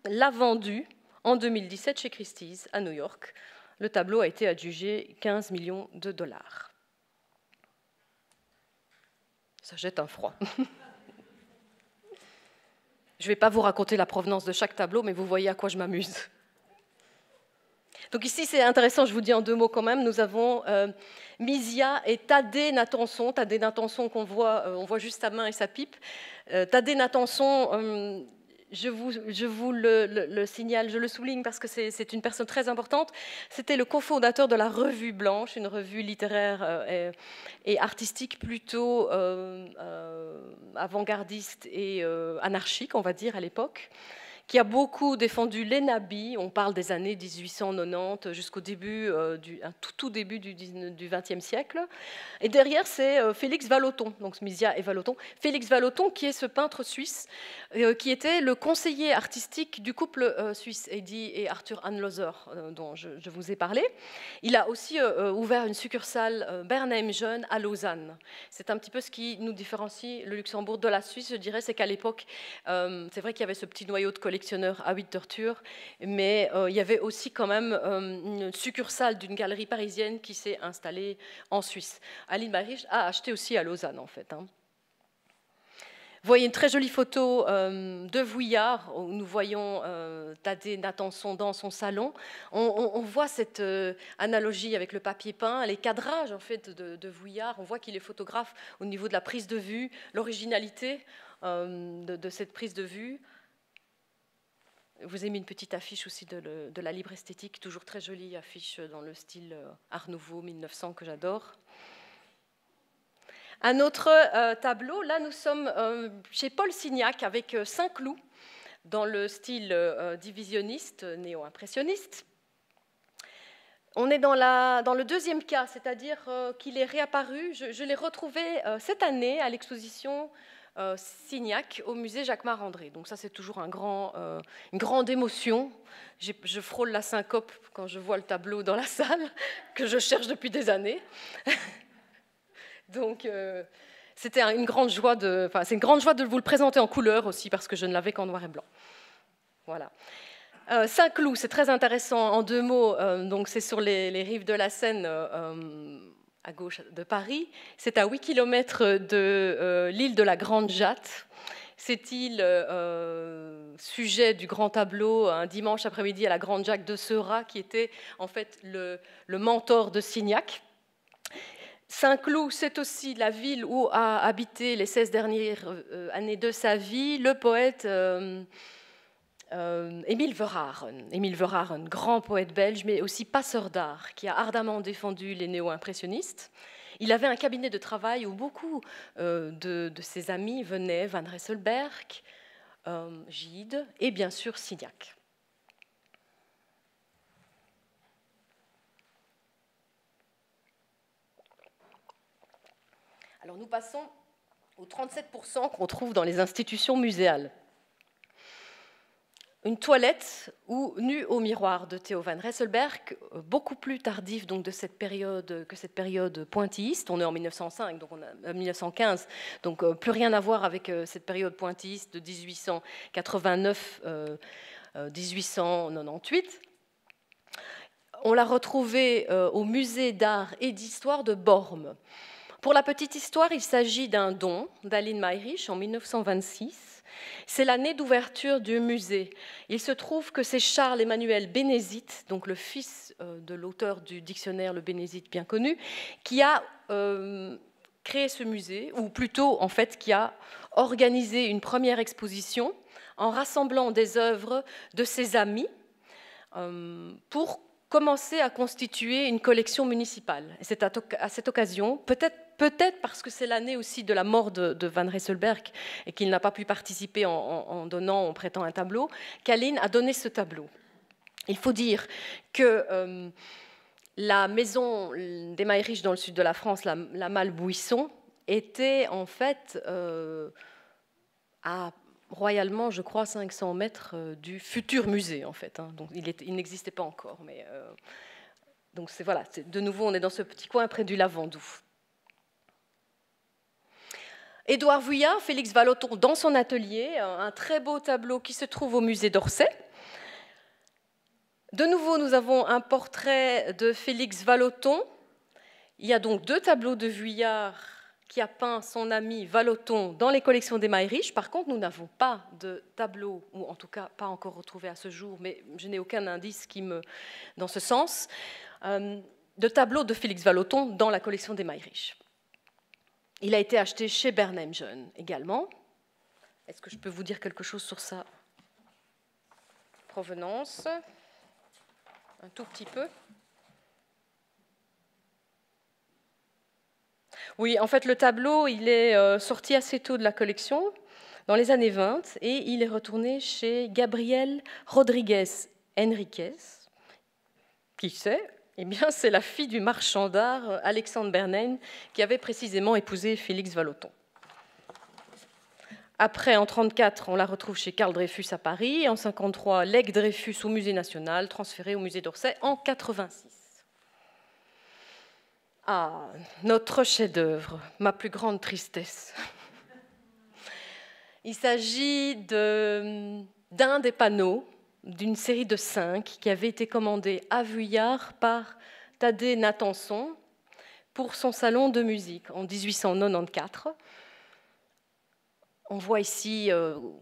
l'a vendu en 2017 chez Christie's à New York. Le tableau a été adjugé 15 millions de dollars. Ça jette un froid. Je ne vais pas vous raconter la provenance de chaque tableau, mais vous voyez à quoi je m'amuse. Donc ici, c'est intéressant, je vous dis en 2 mots quand même, nous avons Misia et Thaddée Nathanson. Thaddée Nathanson qu'on voit, on voit juste sa main et sa pipe. Thaddée Nathanson, je vous le signale, je le souligne parce que c'est une personne très importante. C'était le cofondateur de la Revue Blanche, une revue littéraire et artistique plutôt avant-gardiste et anarchique, on va dire, à l'époque, qui a beaucoup défendu les nabis. On parle des années 1890 jusqu'au début, tout début du XXe siècle. Et derrière, c'est Félix Vallotton, donc Misia et Vallotton. Félix Vallotton, qui est ce peintre suisse, qui était le conseiller artistique du couple suisse, Eddie et Arthur Anloser, dont je vous ai parlé. Il a aussi ouvert une succursale Bernheim Jeune à Lausanne. C'est un petit peu ce qui nous différencie le Luxembourg de la Suisse, je dirais, c'est qu'à l'époque, c'est vrai qu'il y avait ce petit noyau de collectionneurs à Winterthur, mais il y avait aussi quand même une succursale d'une galerie parisienne qui s'est installée en Suisse. Aline Mayrisch a acheté aussi à Lausanne, en fait. Vous voyez une très jolie photo de Vuillard, où nous voyons Thaddée Nathanson dans son salon. On voit cette analogie avec le papier peint, les cadrages en fait, de Vuillard. On voit qu'il est photographe au niveau de la prise de vue, l'originalité de cette prise de vue. Je vous ai mis une petite affiche aussi de la Libre Esthétique, toujours très jolie affiche dans le style Art Nouveau 1900 que j'adore. Un autre tableau, là nous sommes chez Paul Signac avec Saint-Cloud dans le style divisionniste, néo-impressionniste. On est dans le deuxième cas, c'est-à-dire qu'il est réapparu, je l'ai retrouvé cette année à l'exposition Signac au musée Jacquemart-André. Donc ça, c'est toujours une grande émotion. Je frôle la syncope quand je vois le tableau dans la salle, que je cherche depuis des années. Donc c'était une grande joie c'est une grande joie de vous le présenter en couleur aussi, parce que je ne l'avais qu'en noir et blanc. Voilà. Saint-Cloud, c'est très intéressant. En 2 mots, donc c'est sur les rives de la Seine, à gauche de Paris. C'est à 8 km de l'île de la Grande Jatte. Cette île, sujet du grand tableau, un dimanche après-midi à la Grande Jatte de Seurat, qui était en fait le mentor de Signac. Saint-Cloud, c'est aussi la ville où a habité les 16 dernières années de sa vie le poète Émile Verhaeren, grand poète belge, mais aussi passeur d'art, qui a ardemment défendu les néo-impressionnistes. Il avait un cabinet de travail où beaucoup de ses amis venaient, Van Rysselbergh, Gide et bien sûr Signac. Alors nous passons aux 37% qu'on trouve dans les institutions muséales. Une toilette ou nue au miroir de Theo van Rysselbergh, beaucoup plus tardif donc de cette période que cette période pointilliste. On est en 1905, donc on a 1915, donc plus rien à voir avec cette période pointilliste de 1889 1898. On l'a retrouvée au musée d'art et d'histoire de Bormes. Pour la petite histoire, il s'agit d'un don d'Aline Mayrisch en 1926. C'est l'année d'ouverture du musée. Il se trouve que c'est Charles-Emmanuel Bénézit, donc le fils de l'auteur du dictionnaire Le Bénézit bien connu, qui a créé ce musée, ou plutôt en fait qui a organisé une première exposition en rassemblant des œuvres de ses amis pour commencer à constituer une collection municipale. Et c'est à cette occasion, peut-être parce que c'est l'année aussi de la mort de Van Rysselbergh et qu'il n'a pas pu participer en prêtant un tableau, qu'Aline a donné ce tableau. Il faut dire que la maison des Mayrisch dans le sud de la France, la Malbouisson, était en fait à royalement, je crois, 500 mètres du futur musée, en fait. Donc, il n'existait pas encore. Mais, donc, voilà, de nouveau, on est dans ce petit coin près du Lavandou. Édouard Vuillard, Félix Vallotton dans son atelier, un très beau tableau qui se trouve au musée d'Orsay. De nouveau, nous avons un portrait de Félix Vallotton. Il y a donc 2 tableaux de Vuillard qui a peint son ami Vallotton dans les collections des Mayriches. Par contre, nous n'avons pas de tableau, ou en tout cas pas encore retrouvé à ce jour, mais je n'ai aucun indice dans ce sens, de tableau de Félix Vallotton dans la collection des Mayriches. Il a été acheté chez Bernheim Jeune également. Est-ce que je peux vous dire quelque chose sur sa provenance? Un tout petit peu. Oui, en fait, le tableau, il est sorti assez tôt de la collection, dans les années 20, et il est retourné chez Gabriel Rodriguez Henriquez. Qui c'est? Eh bien, c'est la fille du marchand d'art Alexandre Bernheim, qui avait précisément épousé Félix Vallotton. Après, en 1934, on la retrouve chez Karl Dreyfus à Paris. En 1953, legs Dreyfus au Musée national, transféré au Musée d'Orsay en 1986. Ah, notre chef-d'œuvre, ma plus grande tristesse. Il s'agit d'un des panneaux d'une série de 5 qui avait été commandé à Vuillard par Thaddée Nathanson pour son salon de musique en 1894. On voit ici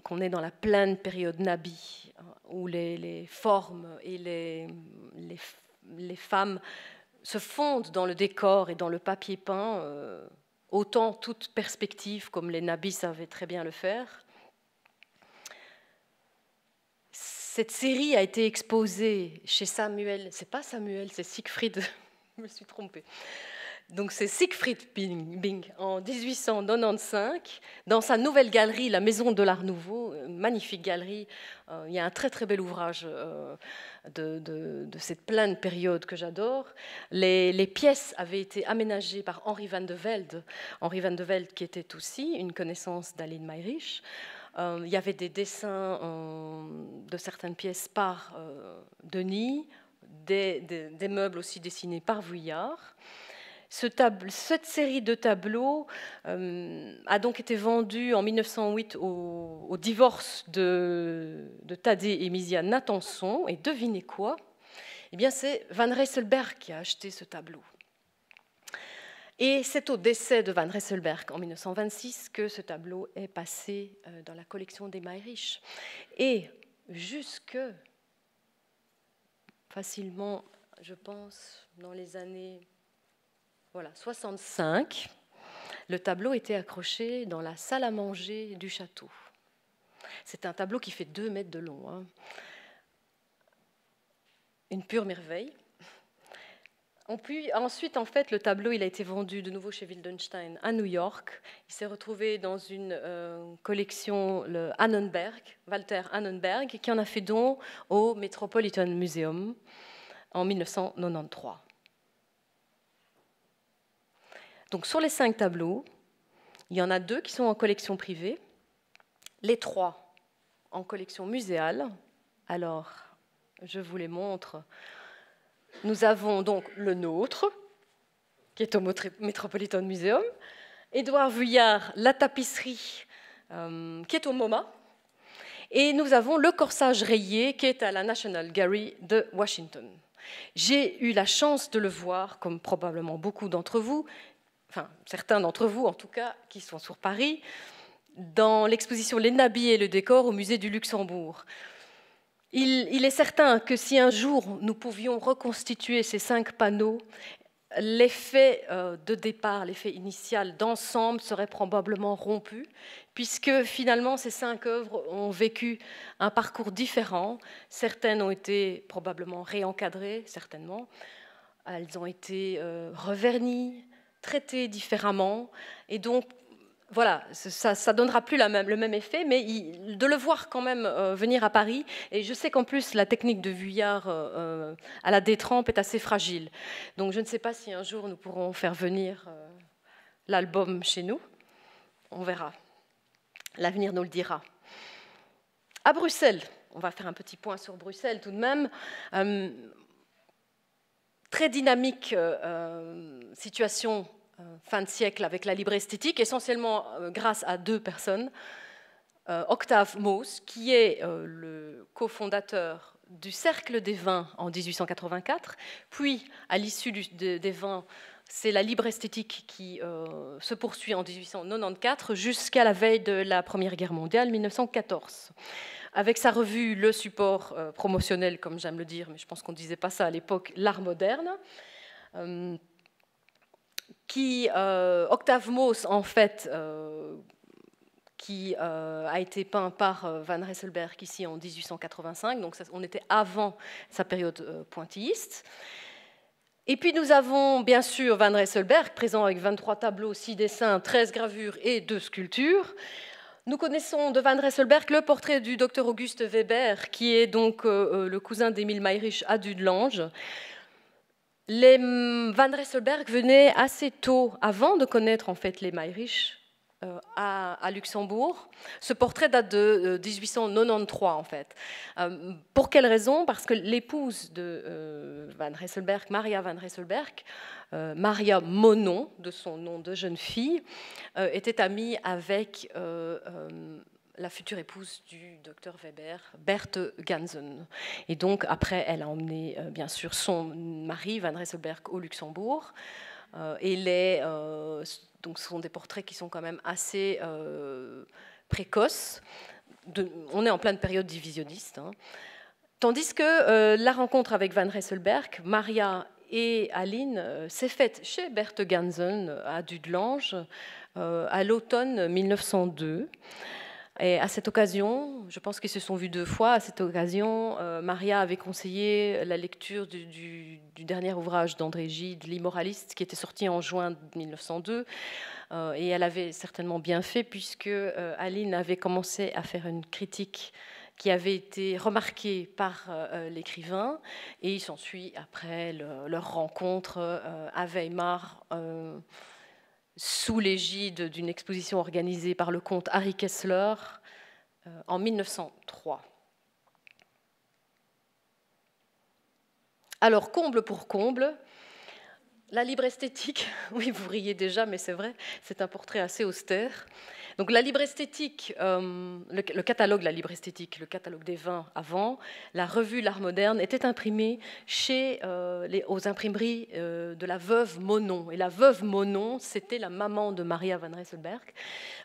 qu'on est dans la pleine période Nabi, où les formes et les femmes se fondent dans le décor et dans le papier peint, autant toute perspective comme les nabis savaient très bien le faire. Cette série a été exposée chez Samuel, c'est pas Samuel, c'est Siegfried, je me suis trompée. Donc c'est Siegfried Bing en 1895, dans sa nouvelle galerie, la Maison de l'Art Nouveau, une magnifique galerie. Il y a un très très bel ouvrage de cette pleine période que j'adore. Les pièces avaient été aménagées par Henri van de Velde. Henri van de Velde qui était aussi une connaissance d'Aline Mayriche. Il y avait des dessins de certaines pièces par Denis, des meubles aussi dessinés par Vuillard. Cette série de tableaux a donc été vendue en 1908 au divorce de Thaddée et Misia Nathanson. Et devinez quoi? Eh bien, c'est Van Rysselbergh qui a acheté ce tableau. Et c'est au décès de Van Rysselbergh en 1926 que ce tableau est passé dans la collection des Mayriches. Et jusque facilement, je pense, dans les années 65, le tableau était accroché dans la salle à manger du château. C'est un tableau qui fait 2 mètres de long. Hein. Une pure merveille. Ensuite, en fait, le tableau il a été vendu de nouveau chez Wildenstein à New York. Il s'est retrouvé dans une collection, le Annenberg, Walter Annenberg, qui en a fait don au Metropolitan Museum en 1993. Donc sur les 5 tableaux, il y en a 2 qui sont en collection privée, les 3 en collection muséale. Alors, je vous les montre. Nous avons donc le nôtre, qui est au Metropolitan Museum, Édouard Vuillard, la tapisserie, qui est au MoMA, et nous avons le corsage rayé, qui est à la National Gallery de Washington. J'ai eu la chance de le voir, comme probablement beaucoup d'entre vous, enfin certains d'entre vous en tout cas, qui sont sur Paris, dans l'exposition Les Nabis et le décor au musée du Luxembourg. Il est certain que si un jour nous pouvions reconstituer ces 5 panneaux, l'effet de départ, l'effet initial d'ensemble serait probablement rompu, puisque finalement ces 5 œuvres ont vécu un parcours différent. Certaines ont été probablement réencadrées, certainement. Elles ont été revernies, traité différemment, et donc voilà, ça ne donnera plus le même effet, mais de le voir quand même venir à Paris, et je sais qu'en plus la technique de Vuillard à la détrempe est assez fragile, donc je ne sais pas si un jour nous pourrons faire venir l'album chez nous, on verra, l'avenir nous le dira. À Bruxelles, on va faire un petit point sur Bruxelles tout de même, très dynamique situation fin de siècle avec la libre esthétique, essentiellement grâce à 2 personnes. Octave Mauss, qui est le cofondateur du Cercle des vins en 1884, puis à l'issue des vins, c'est la libre esthétique qui se poursuit en 1894 jusqu'à la veille de la Première Guerre mondiale, 1914. Avec sa revue Le Support promotionnel, comme j'aime le dire, mais je pense qu'on ne disait pas ça à l'époque, L'Art moderne, Octave Mauss, en fait, qui a été peint par Van Rysselberghe ici en 1885, donc on était avant sa période pointilliste. Et puis nous avons bien sûr Van Rysselberghe, présent avec 23 tableaux, 6 dessins, 13 gravures et 2 sculptures. Nous connaissons de Van Rysselberghe le portrait du docteur Auguste Weber, qui est donc le cousin d'Émile Mayrisch à Dudelange. Les Van Rysselberghe venaient assez tôt, avant de connaître en fait les Mayrisch, à Luxembourg. Ce portrait date de 1893 en fait. Pour quelle raison? Parce que l'épouse de Van Rysselberghe, Maria Van Rysselberghe, Maria Monon, de son nom de jeune fille, était amie avec la future épouse du docteur Weber, Berthe Gansen. Et donc après, elle a emmené bien sûr son mari, Van Rysselberghe, au Luxembourg. Et donc ce sont des portraits qui sont quand même assez précoces. On est en pleine période divisionniste. Hein. Tandis que la rencontre avec Van Rysselberghe, Maria et Aline, s'est faite chez Berthe Gansen à Dudelange à l'automne 1902. Et à cette occasion, je pense qu'ils se sont vus 2 fois, à cette occasion, Maria avait conseillé la lecture du dernier ouvrage d'André Gide, L'Immoraliste, qui était sorti en juin 1902. Et elle avait certainement bien fait, puisque Aline avait commencé à faire une critique qui avait été remarquée par l'écrivain. Et il s'ensuit après leur rencontre à Weimar, sous l'égide d'une exposition organisée par le comte Harry Kessler en 1903. Alors, comble pour comble, la libre esthétique, oui, vous riez déjà, mais c'est vrai, c'est un portrait assez austère. Donc la libre esthétique, le catalogue de la libre esthétique, le catalogue des vins avant, la revue L'Art moderne était imprimé aux imprimeries de la veuve Monon. Et la veuve Monon, c'était la maman de Maria Van Rysselberghe.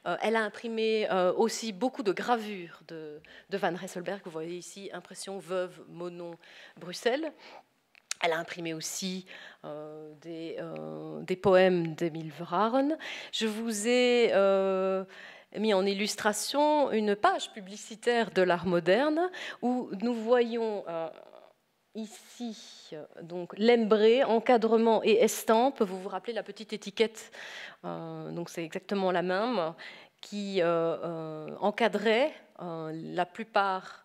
Elle a imprimé aussi beaucoup de gravures de Van Rysselberghe. Vous voyez ici, impression veuve Monon, Bruxelles. Elle a imprimé aussi des poèmes d'Émile Verhaeren. Je vous ai mis en illustration une page publicitaire de l'art moderne où nous voyons ici donc lembré, encadrement et estampe. Vous vous rappelez la petite étiquette, donc c'est exactement la même, qui encadrait la plupart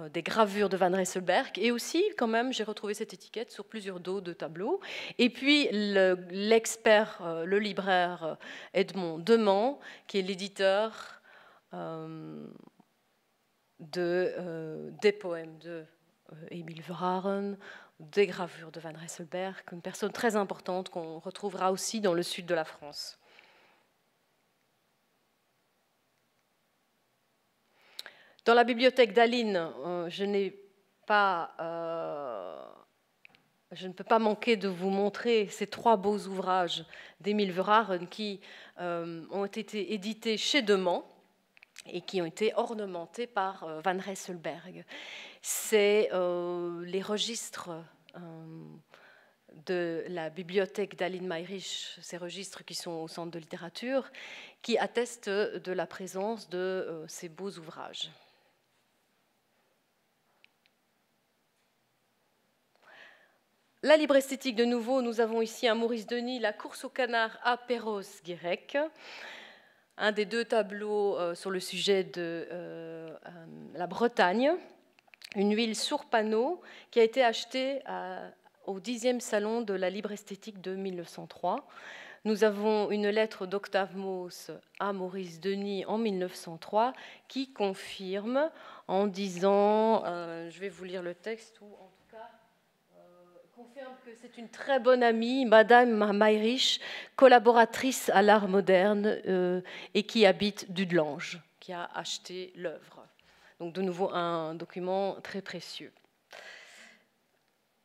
des gravures de Van Rysselberghe, et aussi, quand même, j'ai retrouvé cette étiquette sur plusieurs dos de tableaux. Et puis, l'expert, le libraire Edmond Demand, qui est l'éditeur des poèmes de Émile Verhaeren, des gravures de Van Rysselberghe, une personne très importante qu'on retrouvera aussi dans le sud de la France. Dans la bibliothèque d'Aline, je ne peux pas manquer de vous montrer ces 3 beaux ouvrages d'Émile Verhaeren qui ont été édités chez Demand et qui ont été ornementés par Van Rysselberghe. C'est les registres de la bibliothèque d'Aline Mayrisch, ces registres qui sont au Centre de littérature, qui attestent de la présence de ces beaux ouvrages. La libre esthétique, de nouveau, nous avons ici un Maurice Denis, La course au canard à Perros-Guirec, un des 2 tableaux sur le sujet de la Bretagne, une huile sur panneau qui a été achetée au 10e salon de la libre esthétique de 1903. Nous avons une lettre d'Octave Mauss à Maurice Denis en 1903 qui confirme en disant, je vais vous lire le texte, ou en tout cas confirme que c'est une très bonne amie, Madame Mayrisch, collaboratrice à l'art moderne et qui habite Dudelange, qui a acheté l'œuvre. Donc de nouveau un document très précieux.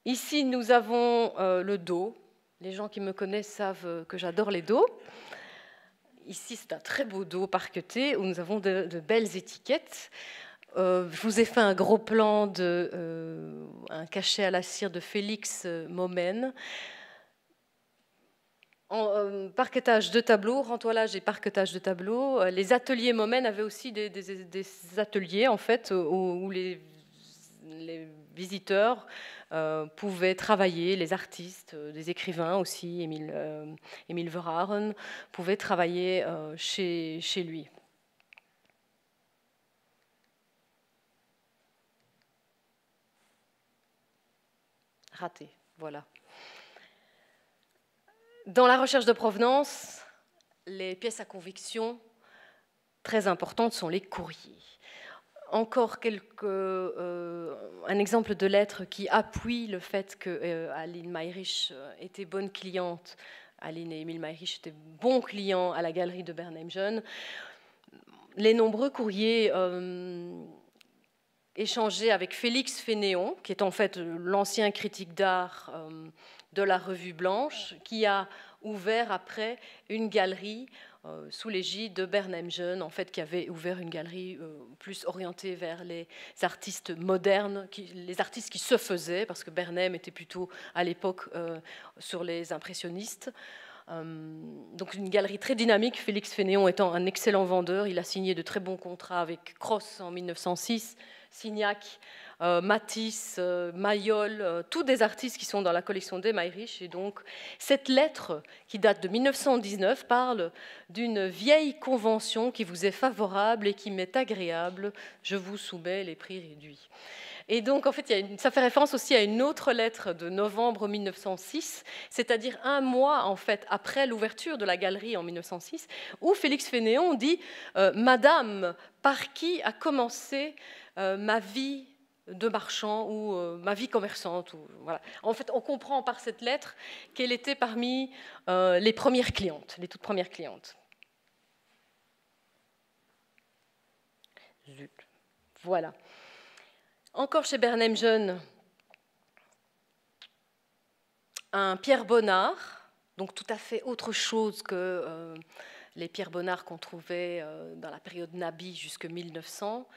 Ici, nous avons le dos. Les gens qui me connaissent savent que j'adore les dos. Ici, c'est un très beau dos parqueté où nous avons de belles étiquettes. Je vous ai fait un gros plan un cachet à la cire de Félix Mommen. Parquetage de tableaux, rentoilage et parquetage de tableaux. Les ateliers Mommen avaient aussi des ateliers en fait où les visiteurs pouvaient travailler, les artistes, des écrivains aussi, Émile Verhaeren, pouvaient travailler chez lui. Raté, voilà. Dans la recherche de provenance, les pièces à conviction très importantes sont les courriers. Encore un exemple de lettre qui appuie le fait que Aline Mayrisch était bonne cliente. Aline et Émile Mayrisch étaient bons clients à la galerie de Bernheim-Jeune. Les nombreux courriers échangés avec Félix Fénéon, qui est en fait l'ancien critique d'art de la Revue Blanche, qui a ouvert après une galerie sous l'égide de Bernheim-Jeune, en fait, qui avait ouvert une galerie plus orientée vers les artistes modernes, les artistes qui se faisaient, parce que Bernheim était plutôt à l'époque sur les impressionnistes. Donc une galerie très dynamique, Félix Fénéon étant un excellent vendeur, il a signé de très bons contrats avec Cross en 1906, Signac, Matisse, Mayol, tous des artistes qui sont dans la collection des Mayrisch. Et donc, cette lettre, qui date de 1919, parle d'une vieille convention qui vous est favorable et qui m'est agréable. Je vous soumets les prix réduits. Et donc, en fait, ça fait référence aussi à une autre lettre de novembre 1906, c'est-à-dire un mois, en fait, après l'ouverture de la galerie en 1906, où Félix Fénéon dit « Madame, par qui a commencé ma vie de marchand ou ma vie commerçante ». Voilà. En fait, on comprend par cette lettre qu'elle était parmi les premières clientes, les toutes premières clientes. Zut. Voilà. Encore chez Bernheim-Jeune, un Pierre Bonnard, donc tout à fait autre chose que les Pierre Bonnard qu'on trouvait dans la période Nabi jusqu'en 1900.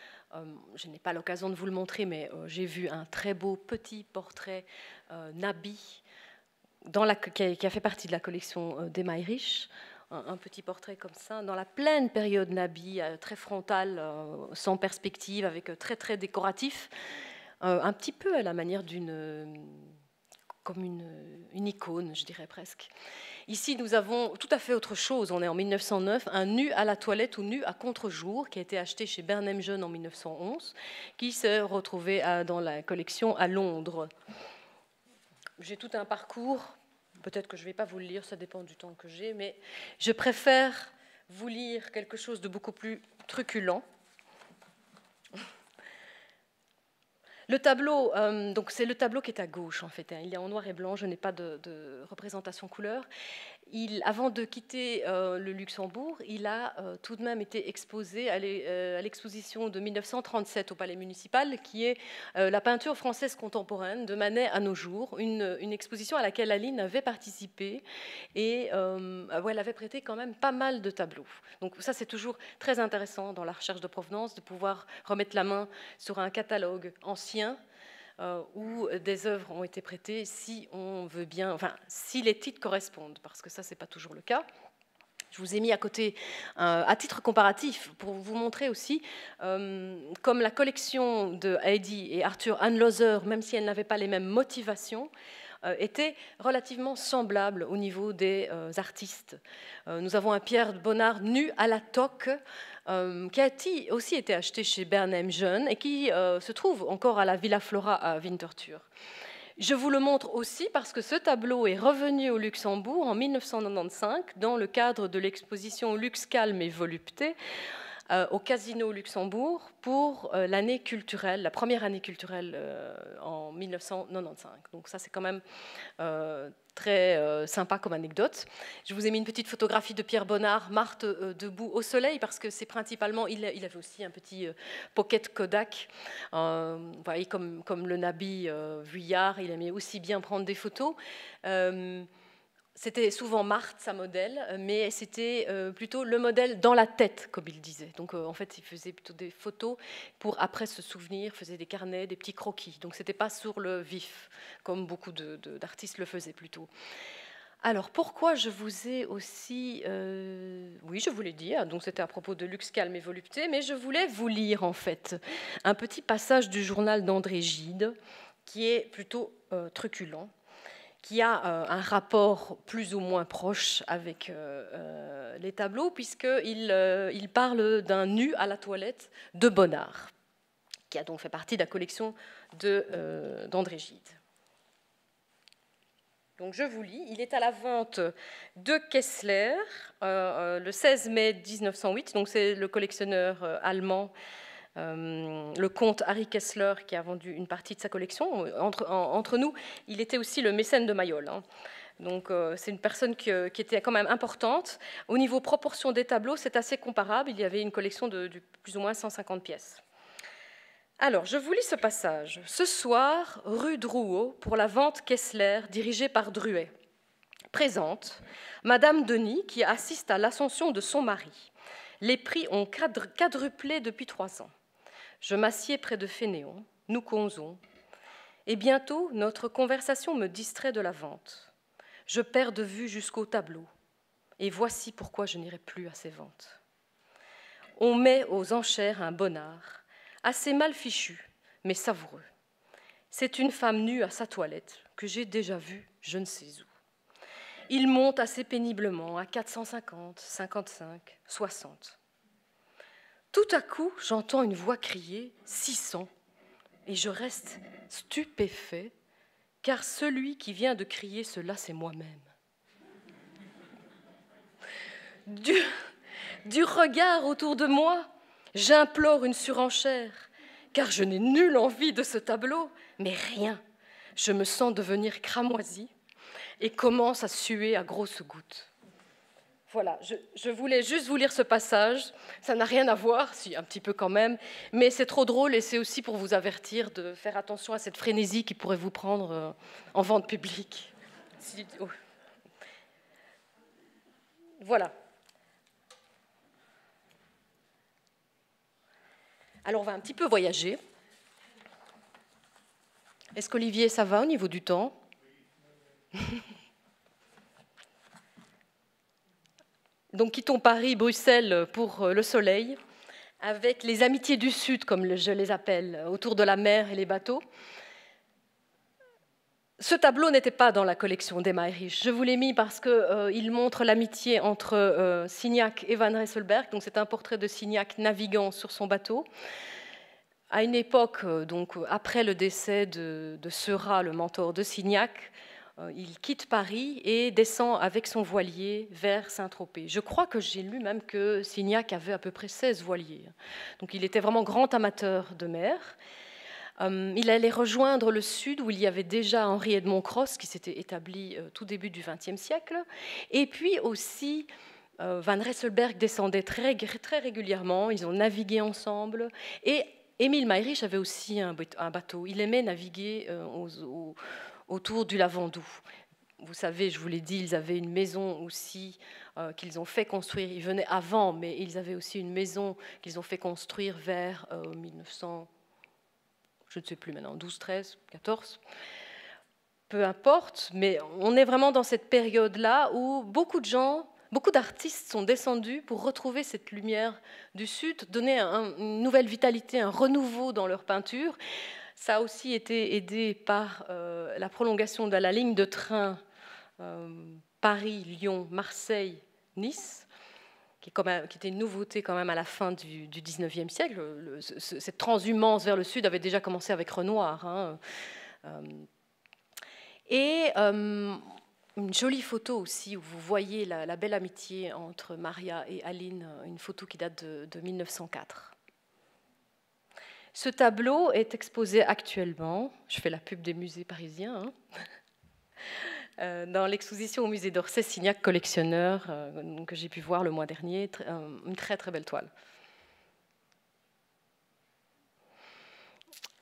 Je n'ai pas l'occasion de vous le montrer, mais j'ai vu un très beau petit portrait Nabi qui a fait partie de la collection des Mayrisch. Un petit portrait comme ça, dans la pleine période Nabi, très frontal, sans perspective, avec très très décoratif, un petit peu à la manière comme une icône, je dirais presque. Ici, nous avons tout à fait autre chose. On est en 1909, un nu à la toilette ou nu à contre-jour, qui a été acheté chez Bernheim-Jeune en 1911, qui s'est retrouvé dans la collection à Londres. J'ai tout un parcours. Peut-être que je ne vais pas vous le lire, ça dépend du temps que j'ai, mais je préfère vous lire quelque chose de beaucoup plus truculent. Le tableau, donc c'est le tableau qui est à gauche en fait. Il est en noir et blanc, je n'ai pas de représentation couleur. Avant de quitter le Luxembourg, il a tout de même été exposé à l'exposition de 1937 au Palais municipal, qui est la peinture française contemporaine de Manet à nos jours, une exposition à laquelle Aline avait participé et où elle avait prêté quand même pas mal de tableaux. Donc ça, c'est toujours très intéressant dans la recherche de provenance de pouvoir remettre la main sur un catalogue ancien où des œuvres ont été prêtées, si on veut bien, enfin, si les titres correspondent, parce que ça, c'est pas toujours le cas. Je vous ai mis à côté, à titre comparatif, pour vous montrer aussi, comme la collection de Heidi et Arthur Anloser, même si elles n'avaient pas les mêmes motivations, était relativement semblable au niveau des artistes. Nous avons un Pierre Bonnard nu à la toque, qui a aussi été acheté chez Bernheim-Jeune et qui se trouve encore à la Villa Flora à Winterthur. Je vous le montre aussi parce que ce tableau est revenu au Luxembourg en 1995 dans le cadre de l'exposition Lux Calme et Volupté, au Casino Luxembourg pour l'année culturelle, la première année culturelle en 1995. Donc ça, c'est quand même très sympa comme anecdote. Je vous ai mis une petite photographie de Pierre Bonnard, Marthe debout au soleil, parce que c'est principalement, il avait aussi un petit pocket Kodak, vous voyez, comme le Nabi Vuillard, il aimait aussi bien prendre des photos. C'était souvent Marthe, sa modèle, mais c'était plutôt le modèle dans la tête, comme il disait. Donc en fait, il faisait plutôt des photos pour après se souvenir, faisait des carnets, des petits croquis. Donc c'était pas sur le vif, comme beaucoup d'artistes le faisaient plutôt. Alors pourquoi je vous ai aussi... oui, je vous l'ai dit, donc c'était à propos de luxe, calme et volupté, mais je voulais vous lire en fait un petit passage du journal d'André Gide, qui est plutôt truculent, qui a un rapport plus ou moins proche avec les tableaux, puisqu'il parle d'un nu à la toilette de Bonnard, qui a donc fait partie de la collection d'André Gide. Donc je vous lis, il est à la vente de Kessler le 16 mai 1908, donc c'est le collectionneur allemand, le comte Harry Kessler, qui a vendu une partie de sa collection. Entre nous, il était aussi le mécène de Mayol. Hein. Donc c'est une personne qui était quand même importante. Au niveau proportion des tableaux, c'est assez comparable. Il y avait une collection de plus ou moins 150 pièces. Alors, je vous lis ce passage. Ce soir, rue Drouot, pour la vente Kessler, dirigée par Druet. Présente, Madame Denis, qui assiste à l'ascension de son mari. Les prix ont quadruplé depuis 3 ans. Je m'assieds près de Fénéon, nous causons, et bientôt notre conversation me distrait de la vente. Je perds de vue jusqu'au tableau, et voici pourquoi je n'irai plus à ces ventes. On met aux enchères un Bonnard, assez mal fichu, mais savoureux. C'est une femme nue à sa toilette, que j'ai déjà vue je ne sais où. Il monte assez péniblement à 450, 55, 60. Tout à coup, j'entends une voix crier « 600 » et je reste stupéfait, car celui qui vient de crier cela, c'est moi-même. Du regard autour de moi, j'implore une surenchère, car je n'ai nulle envie de ce tableau, mais rien. Je me sens devenir cramoisie et commence à suer à grosses gouttes. Voilà, je voulais juste vous lire ce passage. Ça n'a rien à voir, si un petit peu quand même, mais c'est trop drôle et c'est aussi pour vous avertir de faire attention à cette frénésie qui pourrait vous prendre en vente publique. Voilà. Alors on va un petit peu voyager. Est-ce qu'Olivier, ça va au niveau du temps ? Donc quittons Paris, Bruxelles pour le soleil, avec les amitiés du Sud, comme je les appelle, autour de la mer et les bateaux. Ce tableau n'était pas dans la collection d'Emma Ehrich. Je vous l'ai mis parce qu'il montre l'amitié entre Signac et Van Rysselbergh. Donc c'est un portrait de Signac naviguant sur son bateau. À une époque, donc après le décès de Seurat, le mentor de Signac, il quitte Paris et descend avec son voilier vers Saint-Tropez. Je crois que j'ai lu même que Signac avait à peu près 16 voiliers. Donc il était vraiment grand amateur de mer. Il allait rejoindre le sud où il y avait déjà Henri Edmond Cross qui s'était établi tout début du XXe siècle. Et puis aussi, Van Rysselbergh descendait très, très régulièrement. Ils ont navigué ensemble. Et Émile Mayrisch avait aussi un bateau. Il aimait naviguer autour du Lavandou. Vous savez, je vous l'ai dit, ils avaient une maison aussi qu'ils ont fait construire. Ils venaient avant, mais ils avaient aussi une maison qu'ils ont fait construire vers 1900, je ne sais plus maintenant, 12, 13, 14. Peu importe, mais on est vraiment dans cette période-là où beaucoup d'artistes sont descendus pour retrouver cette lumière du Sud, donner une nouvelle vitalité, un renouveau dans leur peinture. Ça a aussi été aidé par la prolongation de la ligne de train Paris, Lyon, Marseille, Nice, qui était une nouveauté quand même à la fin du XIXe siècle. Cette transhumance vers le Sud avait déjà commencé avec Renoir. Hein. Et une jolie photo aussi où vous voyez la belle amitié entre Maria et Aline, une photo qui date de 1904. Ce tableau est exposé actuellement, je fais la pub des musées parisiens, dans l'exposition au musée d'Orsay, Signac collectionneur, que j'ai pu voir le mois dernier, une très très belle toile.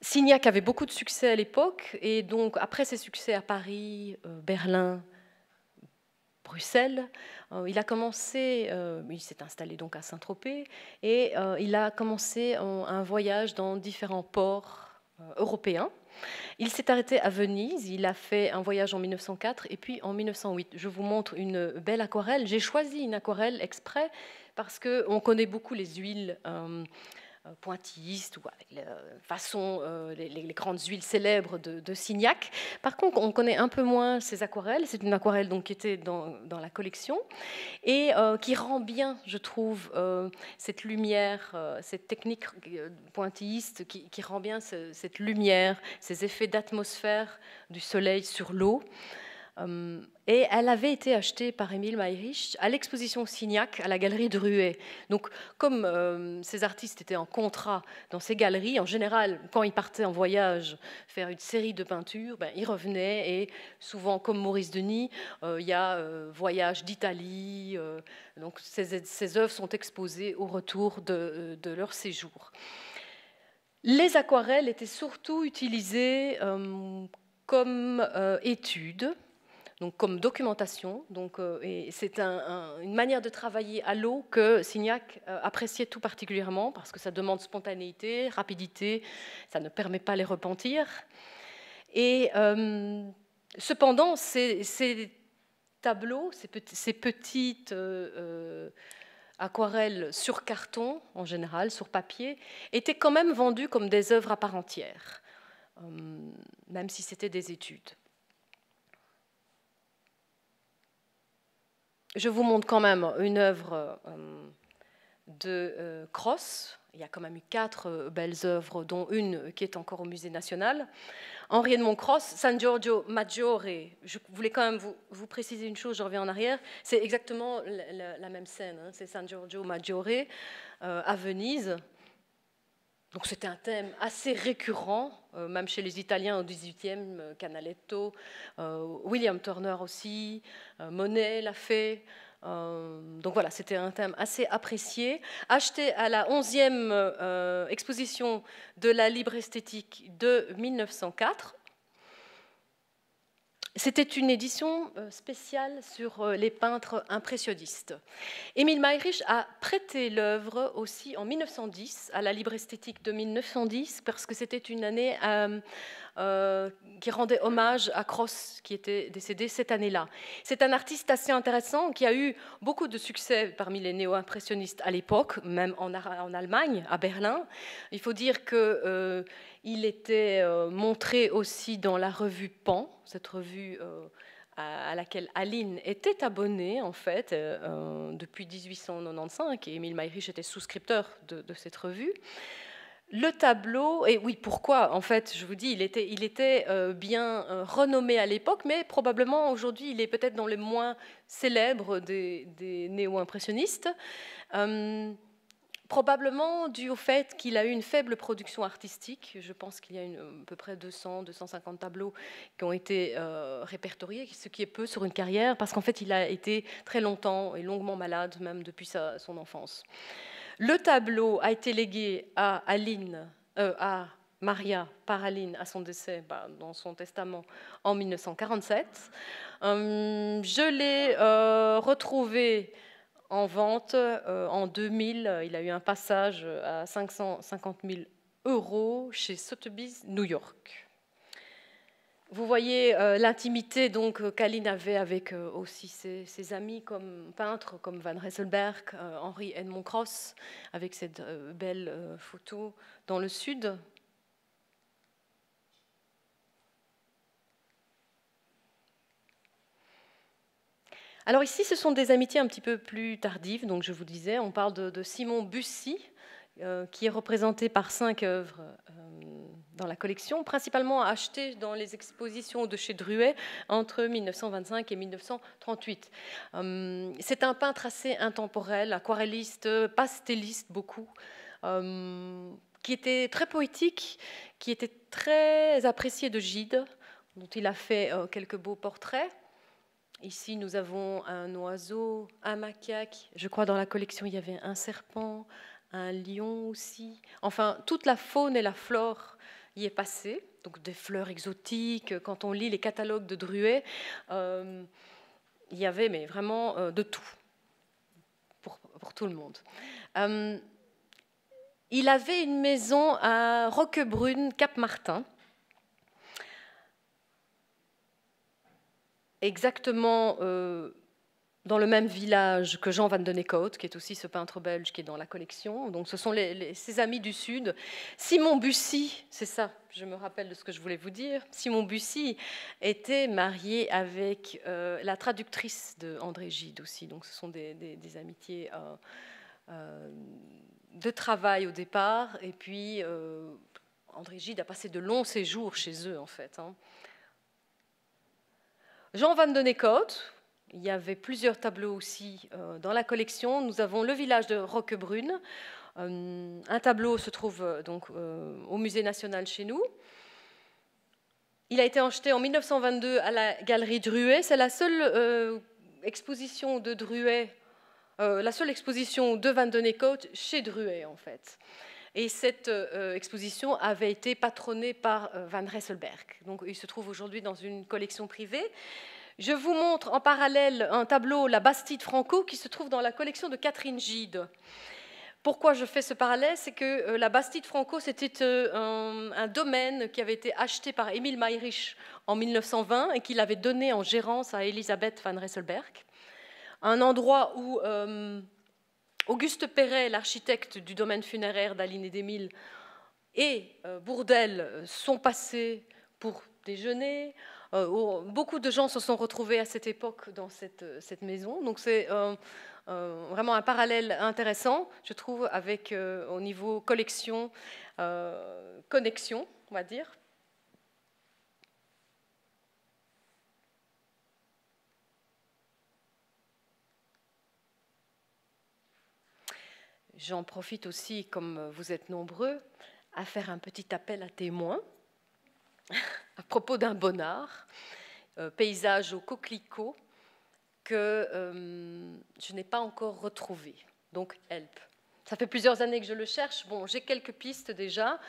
Signac avait beaucoup de succès à l'époque, et donc après ses succès à Paris, Berlin, Bruxelles, il a commencé, il s'est installé donc à Saint-Tropez, et il a commencé un voyage dans différents ports européens. Il s'est arrêté à Venise, il a fait un voyage en 1904 et puis en 1908. Je vous montre une belle aquarelle. J'ai choisi une aquarelle exprès parce qu'on connaît beaucoup les huiles pointillistes ou avec les grandes huiles célèbres de Signac. Par contre, on connaît un peu moins ces aquarelles. C'est une aquarelle donc, qui était dans la collection et qui rend bien, je trouve, cette lumière, cette technique pointilliste qui rend bien cette lumière, ces effets d'atmosphère du soleil sur l'eau. Et elle avait été achetée par Emil Mayrisch à l'exposition Signac à la galerie de Ruet. Donc, comme ces artistes étaient en contrat dans ces galeries, en général, quand ils partaient en voyage faire une série de peintures, ils revenaient et souvent, comme Maurice Denis, il y a Voyage d'Italie. Donc, ces œuvres sont exposées au retour de leur séjour. Les aquarelles étaient surtout utilisées comme études. Donc, comme documentation. Et c'est une manière de travailler à l'eau que Signac appréciait tout particulièrement parce que ça demande spontanéité, rapidité, ça ne permet pas les repentirs. Et cependant, ces tableaux, ces petites aquarelles sur carton, en général, sur papier, étaient quand même vendus comme des œuvres à part entière, même si c'était des études. Je vous montre quand même une œuvre de Cross. Il y a quand même eu 4 belles œuvres, dont une qui est encore au Musée national. Henri Edmond Cross, San Giorgio Maggiore. Je voulais quand même vous préciser une chose, je reviens en arrière. C'est exactement la même scène. C'est San Giorgio Maggiore à Venise. Donc c'était un thème assez récurrent, même chez les Italiens au XVIIIe, Canaletto, William Turner aussi, Monet l'a fait. Donc voilà, c'était un thème assez apprécié. Acheté à la 11e exposition de la Libre Esthétique de 1904. C'était une édition spéciale sur les peintres impressionnistes. Émile Mayrisch a prêté l'œuvre aussi en 1910, à la Libre Esthétique de 1910, parce que c'était une année qui rendait hommage à Cross, qui était décédé cette année-là. C'est un artiste assez intéressant qui a eu beaucoup de succès parmi les néo-impressionnistes à l'époque, même en Allemagne, à Berlin. Il faut dire que il était montré aussi dans la revue Pan, cette revue à laquelle Aline était abonnée en fait depuis 1895, et Émile Mayrisch était souscripteur de cette revue. Le tableau, et oui, pourquoi? En fait, je vous dis, il était bien renommé à l'époque, mais probablement aujourd'hui, il est peut-être dans les moins célèbres des néo-impressionnistes. Probablement dû au fait qu'il a eu une faible production artistique. Je pense qu'il y a à peu près 200-250 tableaux qui ont été répertoriés, ce qui est peu sur une carrière, parce qu'en fait, il a été très longtemps et longuement malade, même depuis son enfance. Le tableau a été légué à Maria par Aline à son décès dans son testament en 1947. Je l'ai retrouvé en vente en 2000. Il a eu un passage à 550 000 € chez Sotheby's, New York. Vous voyez l'intimité donc qu'Aline avait avec aussi ses amis comme peintres, comme Van Rysselbergh, Henri Edmond Cross, avec cette belle photo dans le sud. Alors ici, ce sont des amitiés un petit peu plus tardives. Donc je vous disais, on parle de Simon Bussy, qui est représenté par 5 œuvres dans la collection, principalement acheté dans les expositions de chez Druet entre 1925 et 1938. C'est un peintre assez intemporel, aquarelliste, pastelliste beaucoup, qui était très poétique, qui était très apprécié de Gide, dont il a fait quelques beaux portraits. Ici, nous avons un oiseau, un macaque. Je crois dans la collection, il y avait un serpent, un lion aussi. Enfin, toute la faune et la flore y est passée. Donc, des fleurs exotiques. Quand on lit les catalogues de Druet, il y avait mais vraiment de tout, pour tout le monde. Il avait une maison à Roquebrune, Cap-Martin, exactement dans le même village que Jean van den Eekhout, qui est aussi ce peintre belge qui est dans la collection. Donc ce sont ses amis du Sud. Simon Bussy, c'est ça, je me rappelle de ce que je voulais vous dire. Simon Bussy était marié avec la traductrice de André Gide aussi. Donc ce sont des amitiés de travail au départ. Et puis André Gide a passé de longs séjours chez eux en fait. Jean van den Eekhout, il y avait plusieurs tableaux aussi dans la collection. Nous avons le village de Roquebrune. Un tableau se trouve donc au Musée national chez nous. Il a été acheté en 1922 à la galerie Druet. C'est la seule exposition de Druet, la seule exposition de van den Eekhout chez Druet en fait. Et cette exposition avait été patronnée par Van Rysselbergh. Donc, il se trouve aujourd'hui dans une collection privée. Je vous montre en parallèle un tableau, La Bastide Franco, qui se trouve dans la collection de Catherine Gide. Pourquoi je fais ce parallèle? C'est que la Bastide Franco, c'était un domaine qui avait été acheté par Émile Mayrisch en 1920 et qu'il avait donné en gérance à Elisabeth Van Rysselbergh. Un endroit où Auguste Perret, l'architecte du domaine funéraire d'Aline et d'Émile, et Bourdelle sont passés pour déjeuner. Beaucoup de gens se sont retrouvés à cette époque dans cette maison. Donc c'est vraiment un parallèle intéressant, je trouve, avec au niveau collection, connexion, on va dire. J'en profite aussi, comme vous êtes nombreux, à faire un petit appel à témoins à propos d'un bonnard, paysage au coquelicot, que je n'ai pas encore retrouvé. Donc, help. Ça fait plusieurs années que je le cherche. Bon, j'ai quelques pistes déjà.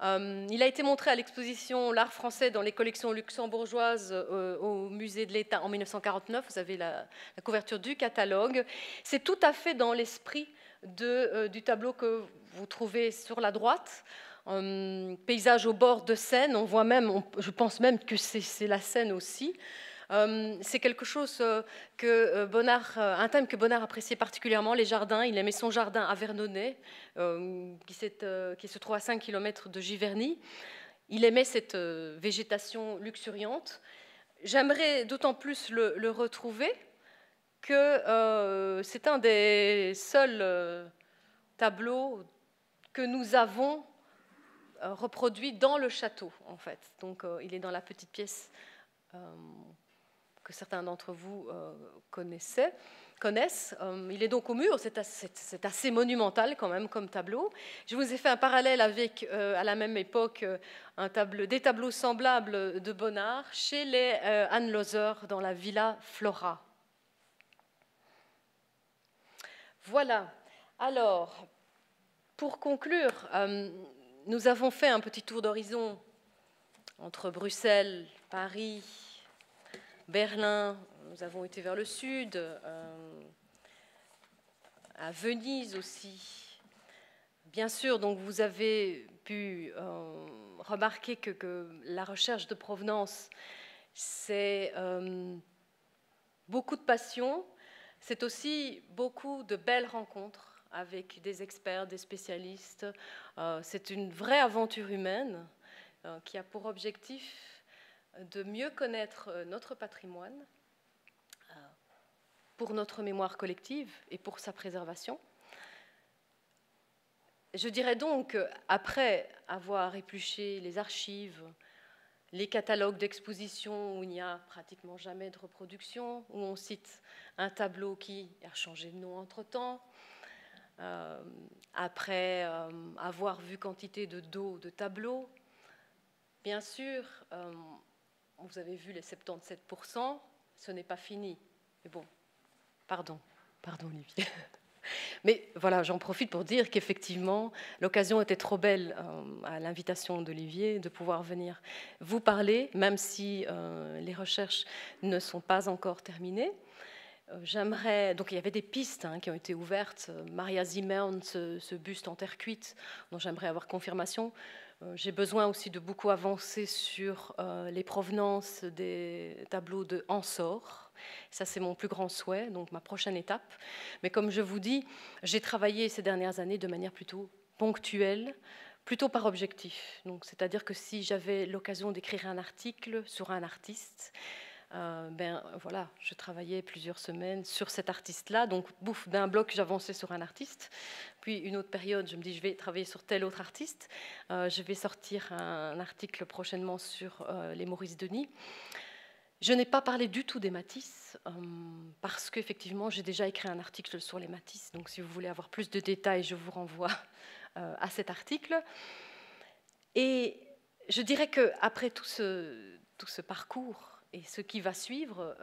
Il a été montré à l'exposition L'Art français dans les collections luxembourgeoises au musée de l'État en 1949. Vous avez la couverture du catalogue. C'est tout à fait dans l'esprit du tableau que vous trouvez sur la droite. Paysage au bord de Seine, on voit même, je pense même que c'est la Seine aussi. C'est quelque chose que Bonnard, un thème que Bonnard appréciait particulièrement, les jardins. Il aimait son jardin à Vernonnet, qui se trouve à 5 km de Giverny. Il aimait cette végétation luxuriante. J'aimerais d'autant plus le retrouver que c'est un des seuls tableaux que nous avons reproduit dans le château, en fait. Donc, il est dans la petite pièce que certains d'entre vous connaissent. Il est donc au mur, c'est assez monumental quand même comme tableau. Je vous ai fait un parallèle avec, à la même époque, des tableaux semblables de Bonnard chez les Anne-Lozer dans la Villa Flora. Voilà. Alors, pour conclure, nous avons fait un petit tour d'horizon entre Bruxelles, Paris, Berlin. Nous avons été vers le sud, à Venise aussi. Bien sûr, donc vous avez pu remarquer que la recherche de provenance, c'est beaucoup de passion. C'est aussi beaucoup de belles rencontres avec des experts, des spécialistes. C'est une vraie aventure humaine qui a pour objectif de mieux connaître notre patrimoine pour notre mémoire collective et pour sa préservation. Je dirais donc qu'après avoir épluché les archives, les catalogues d'exposition où il n'y a pratiquement jamais de reproduction, où on cite un tableau qui a changé de nom entre-temps, après avoir vu quantité de dos de tableaux, bien sûr, vous avez vu les 77%, ce n'est pas fini. Mais bon, pardon Olivier. Mais voilà, j'en profite pour dire qu'effectivement, l'occasion était trop belle à l'invitation d'Olivier de pouvoir venir vous parler, même si les recherches ne sont pas encore terminées. J'aimerais, donc il y avait des pistes qui ont été ouvertes. Maria Zimmern, ce buste en terre cuite, dont j'aimerais avoir confirmation. J'ai besoin aussi de beaucoup avancer sur les provenances des tableaux de Ensor. Ça, c'est mon plus grand souhait, donc ma prochaine étape. Mais comme je vous dis, j'ai travaillé ces dernières années de manière plutôt ponctuelle, plutôt par objectif. Donc, c'est-à-dire que si j'avais l'occasion d'écrire un article sur un artiste, voilà, je travaillais plusieurs semaines sur cet artiste-là. Donc, d'un bloc, j'avançais sur un artiste. Puis, une autre période, je me dis, je vais travailler sur tel autre artiste. Je vais sortir un article prochainement sur les Maurice Denis. Je n'ai pas parlé du tout des Matisse, parce qu'effectivement, j'ai déjà écrit un article sur les Matisse. Donc, si vous voulez avoir plus de détails, je vous renvoie à cet article. Et je dirais qu'après tout ce parcours et ce qui va suivre,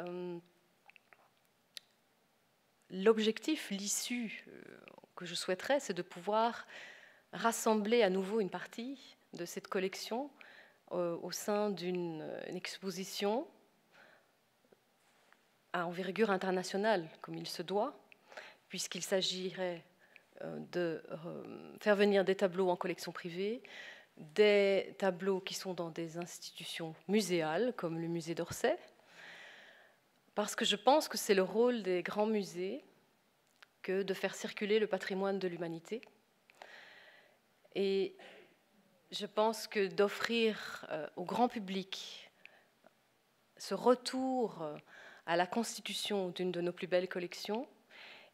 l'objectif, l'issue que je souhaiterais, c'est de pouvoir rassembler à nouveau une partie de cette collection au sein d'une exposition à envergure internationale, comme il se doit, puisqu'il s'agirait de faire venir des tableaux en collection privée, des tableaux qui sont dans des institutions muséales, comme le musée d'Orsay, parce que je pense que c'est le rôle des grands musées que de faire circuler le patrimoine de l'humanité. Et je pense que d'offrir au grand public ce retour à la constitution d'une de nos plus belles collections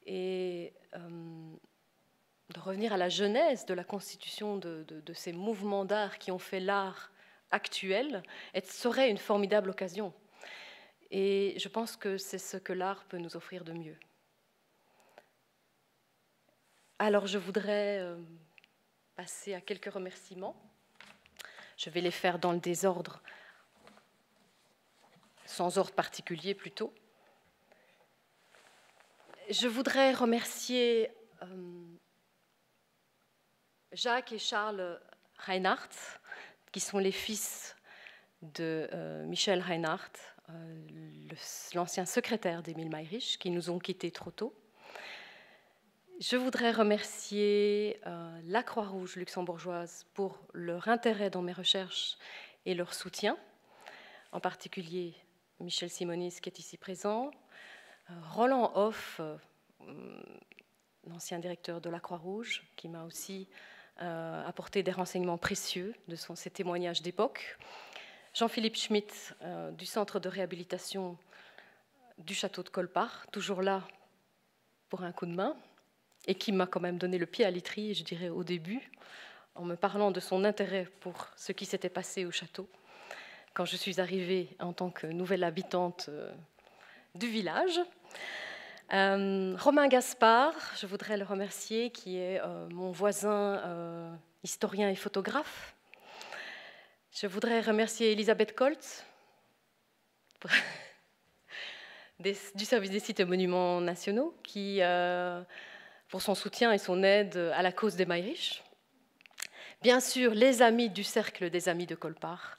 et de revenir à la genèse de la constitution de ces mouvements d'art qui ont fait l'art actuel serait une formidable occasion. Et je pense que c'est ce que l'art peut nous offrir de mieux. Alors je voudrais passer à quelques remerciements. Je vais les faire dans le désordre, sans ordre particulier plutôt. Je voudrais remercier Jacques et Charles Reinhardt, qui sont les fils de Michel Reinhardt, l'ancien secrétaire d'Émile Mayrisch, qui nous ont quittés trop tôt. Je voudrais remercier la Croix-Rouge luxembourgeoise pour leur intérêt dans mes recherches et leur soutien, en particulier Michel Simonis qui est ici présent, Roland Hoff, l'ancien directeur de la Croix-Rouge, qui m'a aussi apporté des renseignements précieux de ses témoignages d'époque, Jean-Philippe Schmitt du centre de réhabilitation du château de Colpart, toujours là pour un coup de main, et qui m'a quand même donné le pied à l'étrier, je dirais, au début, en me parlant de son intérêt pour ce qui s'était passé au château, quand je suis arrivée en tant que nouvelle habitante du village. Romain Gaspard, je voudrais le remercier, qui est mon voisin historien et photographe. Je voudrais remercier Elisabeth Koltz, du service des sites et monuments nationaux, qui... pour son soutien et son aide à la cause des Mayrisch. Bien sûr, les amis du cercle des amis de Colpart,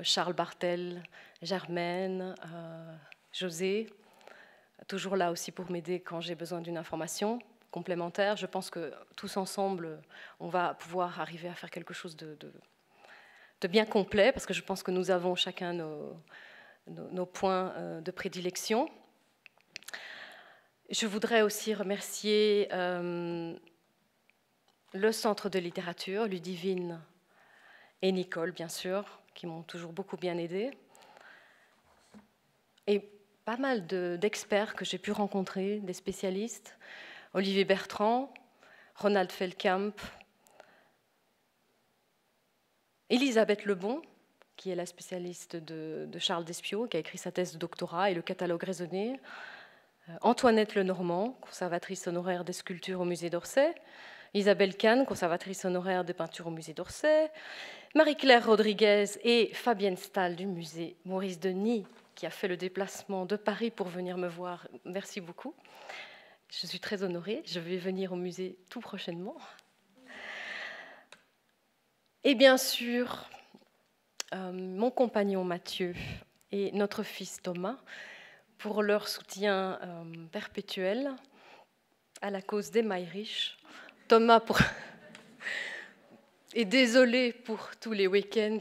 Charles Bartel, Germaine, José, toujours là aussi pour m'aider quand j'ai besoin d'une information complémentaire. Je pense que tous ensemble, on va pouvoir arriver à faire quelque chose de bien complet, parce que je pense que nous avons chacun nos points de prédilection. Je voudrais aussi remercier le Centre de littérature, Ludivine et Nicole, bien sûr, qui m'ont toujours beaucoup bien aidée. Et pas mal d'experts que j'ai pu rencontrer, des spécialistes, Olivier Bertrand, Ronald Feldkamp, Elisabeth Lebon, qui est la spécialiste de Charles Despiau, qui a écrit sa thèse de doctorat et le catalogue raisonné. Antoinette Lenormand, conservatrice honoraire des sculptures au musée d'Orsay. Isabelle Kahn, conservatrice honoraire des peintures au musée d'Orsay. Marie-Claire Rodriguez et Fabienne Stahl du musée Maurice Denis, qui a fait le déplacement de Paris pour venir me voir. Merci beaucoup. Je suis très honorée. Je vais venir au musée tout prochainement. Et bien sûr, mon compagnon Mathieu et notre fils Thomas, pour leur soutien perpétuel à la cause des Mayrisch. Thomas est désolé pour tous les week-ends,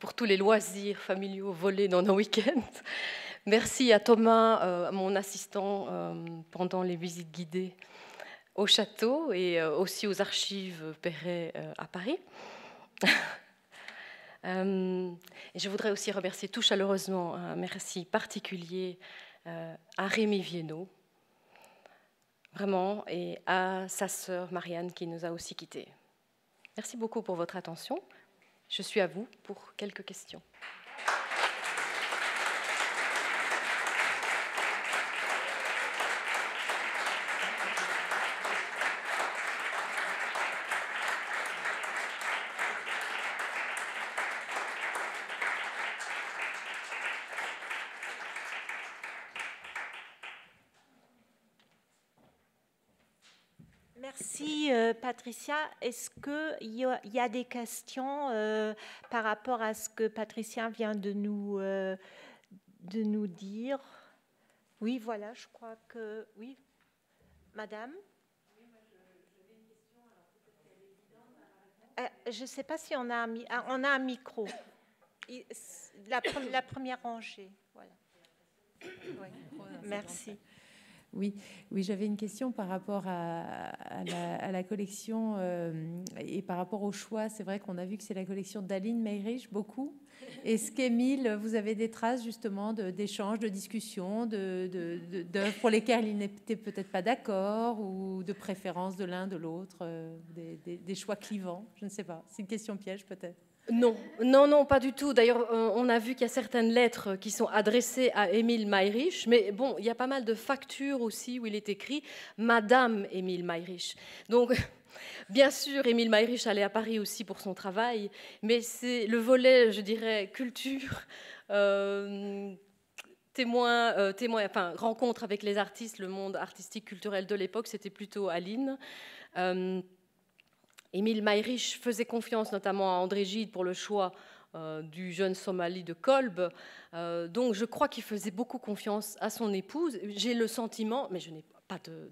pour tous les loisirs familiaux volés dans nos week-ends. Merci à Thomas, mon assistant pendant les visites guidées au château et aussi aux archives Perret à Paris. Et je voudrais aussi remercier tout chaleureusement un merci particulier à Rémi Viennot, vraiment, et à sa sœur Marianne qui nous a aussi quittés. Merci beaucoup pour votre attention. Je suis à vous pour quelques questions. Merci Patricia. Est-ce qu'il y a des questions par rapport à ce que Patricia vient de nous dire? Oui, voilà, je crois que... Oui, madame? Je ne sais pas si on a un micro. La première rangée, voilà. Oui. Merci. Oui, j'avais une question par rapport à la collection et par rapport au choix. C'est vrai qu'on a vu que c'est la collection d'Aline Mayrisch, beaucoup. Est-ce qu'Émile, vous avez des traces justement d'échanges, de discussions, d'œuvres pour lesquelles il n'était peut-être pas d'accord ou de préférence de l'un, de l'autre, des choix clivants? Je ne sais pas. C'est une question piège peut-être. Non, pas du tout. D'ailleurs, on a vu qu'il y a certaines lettres qui sont adressées à Émile Mayrisch, mais bon, il y a pas mal de factures aussi où il est écrit « Madame Émile Mayrisch ». Donc, bien sûr, Émile Mayrisch allait à Paris aussi pour son travail, mais c'est le volet, je dirais, culture, rencontre avec les artistes, le monde artistique, culturel de l'époque, c'était plutôt Aline. Émile Mayrisch faisait confiance notamment à André Gide pour le choix du jeune Somali de Kolb. Donc je crois qu'il faisait beaucoup confiance à son épouse. J'ai le sentiment, mais je n'ai pas de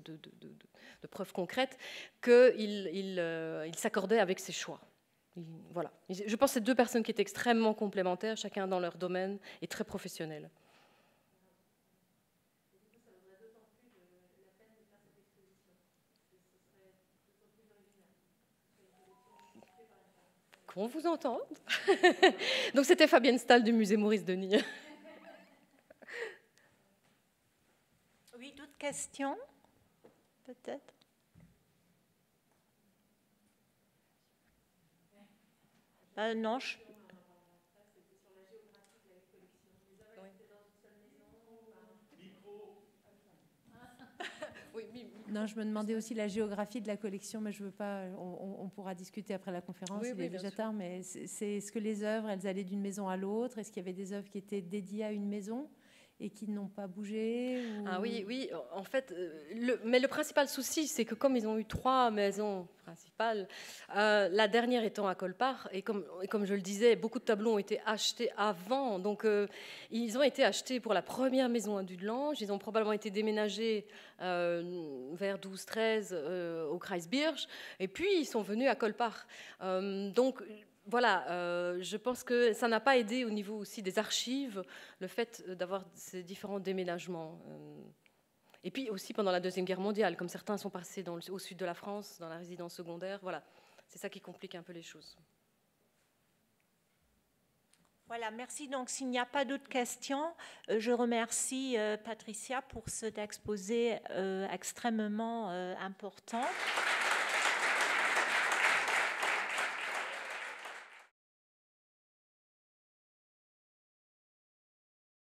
preuves concrètes, qu'il s'accordait avec ses choix. Voilà. Je pense que c'est deux personnes qui étaient extrêmement complémentaires, chacun dans leur domaine, et très professionnelles. Qu'on vous entende. Donc c'était Fabienne Stahl du musée Maurice Denis. Oui, d'autres questions peut-être? Non, Non, je me demandais aussi la géographie de la collection, mais je veux pas. On pourra discuter après la conférence. Il est déjà tard, mais est-ce que les œuvres, elles allaient d'une maison à l'autre? Est-ce qu'il y avait des œuvres qui étaient dédiées à une maison et qui n'ont pas bougé ou... Ah oui, en fait, mais le principal souci, c'est que comme ils ont eu 3 maisons principales, la dernière étant à Colpart, et comme je le disais, beaucoup de tableaux ont été achetés avant, donc ils ont été achetés pour la première maison à Dudelange, ils ont probablement été déménagés vers 12-13 au Kreisbirch, et puis ils sont venus à Colpart. Donc voilà, je pense que ça n'a pas aidé au niveau aussi des archives, le fait d'avoir ces différents déménagements. Et puis aussi pendant la Deuxième Guerre mondiale, comme certains sont passés au sud de la France, dans la résidence secondaire, voilà, c'est ça qui complique un peu les choses. Voilà, merci. Donc, s'il n'y a pas d'autres questions, je remercie Patricia pour cet exposé extrêmement important.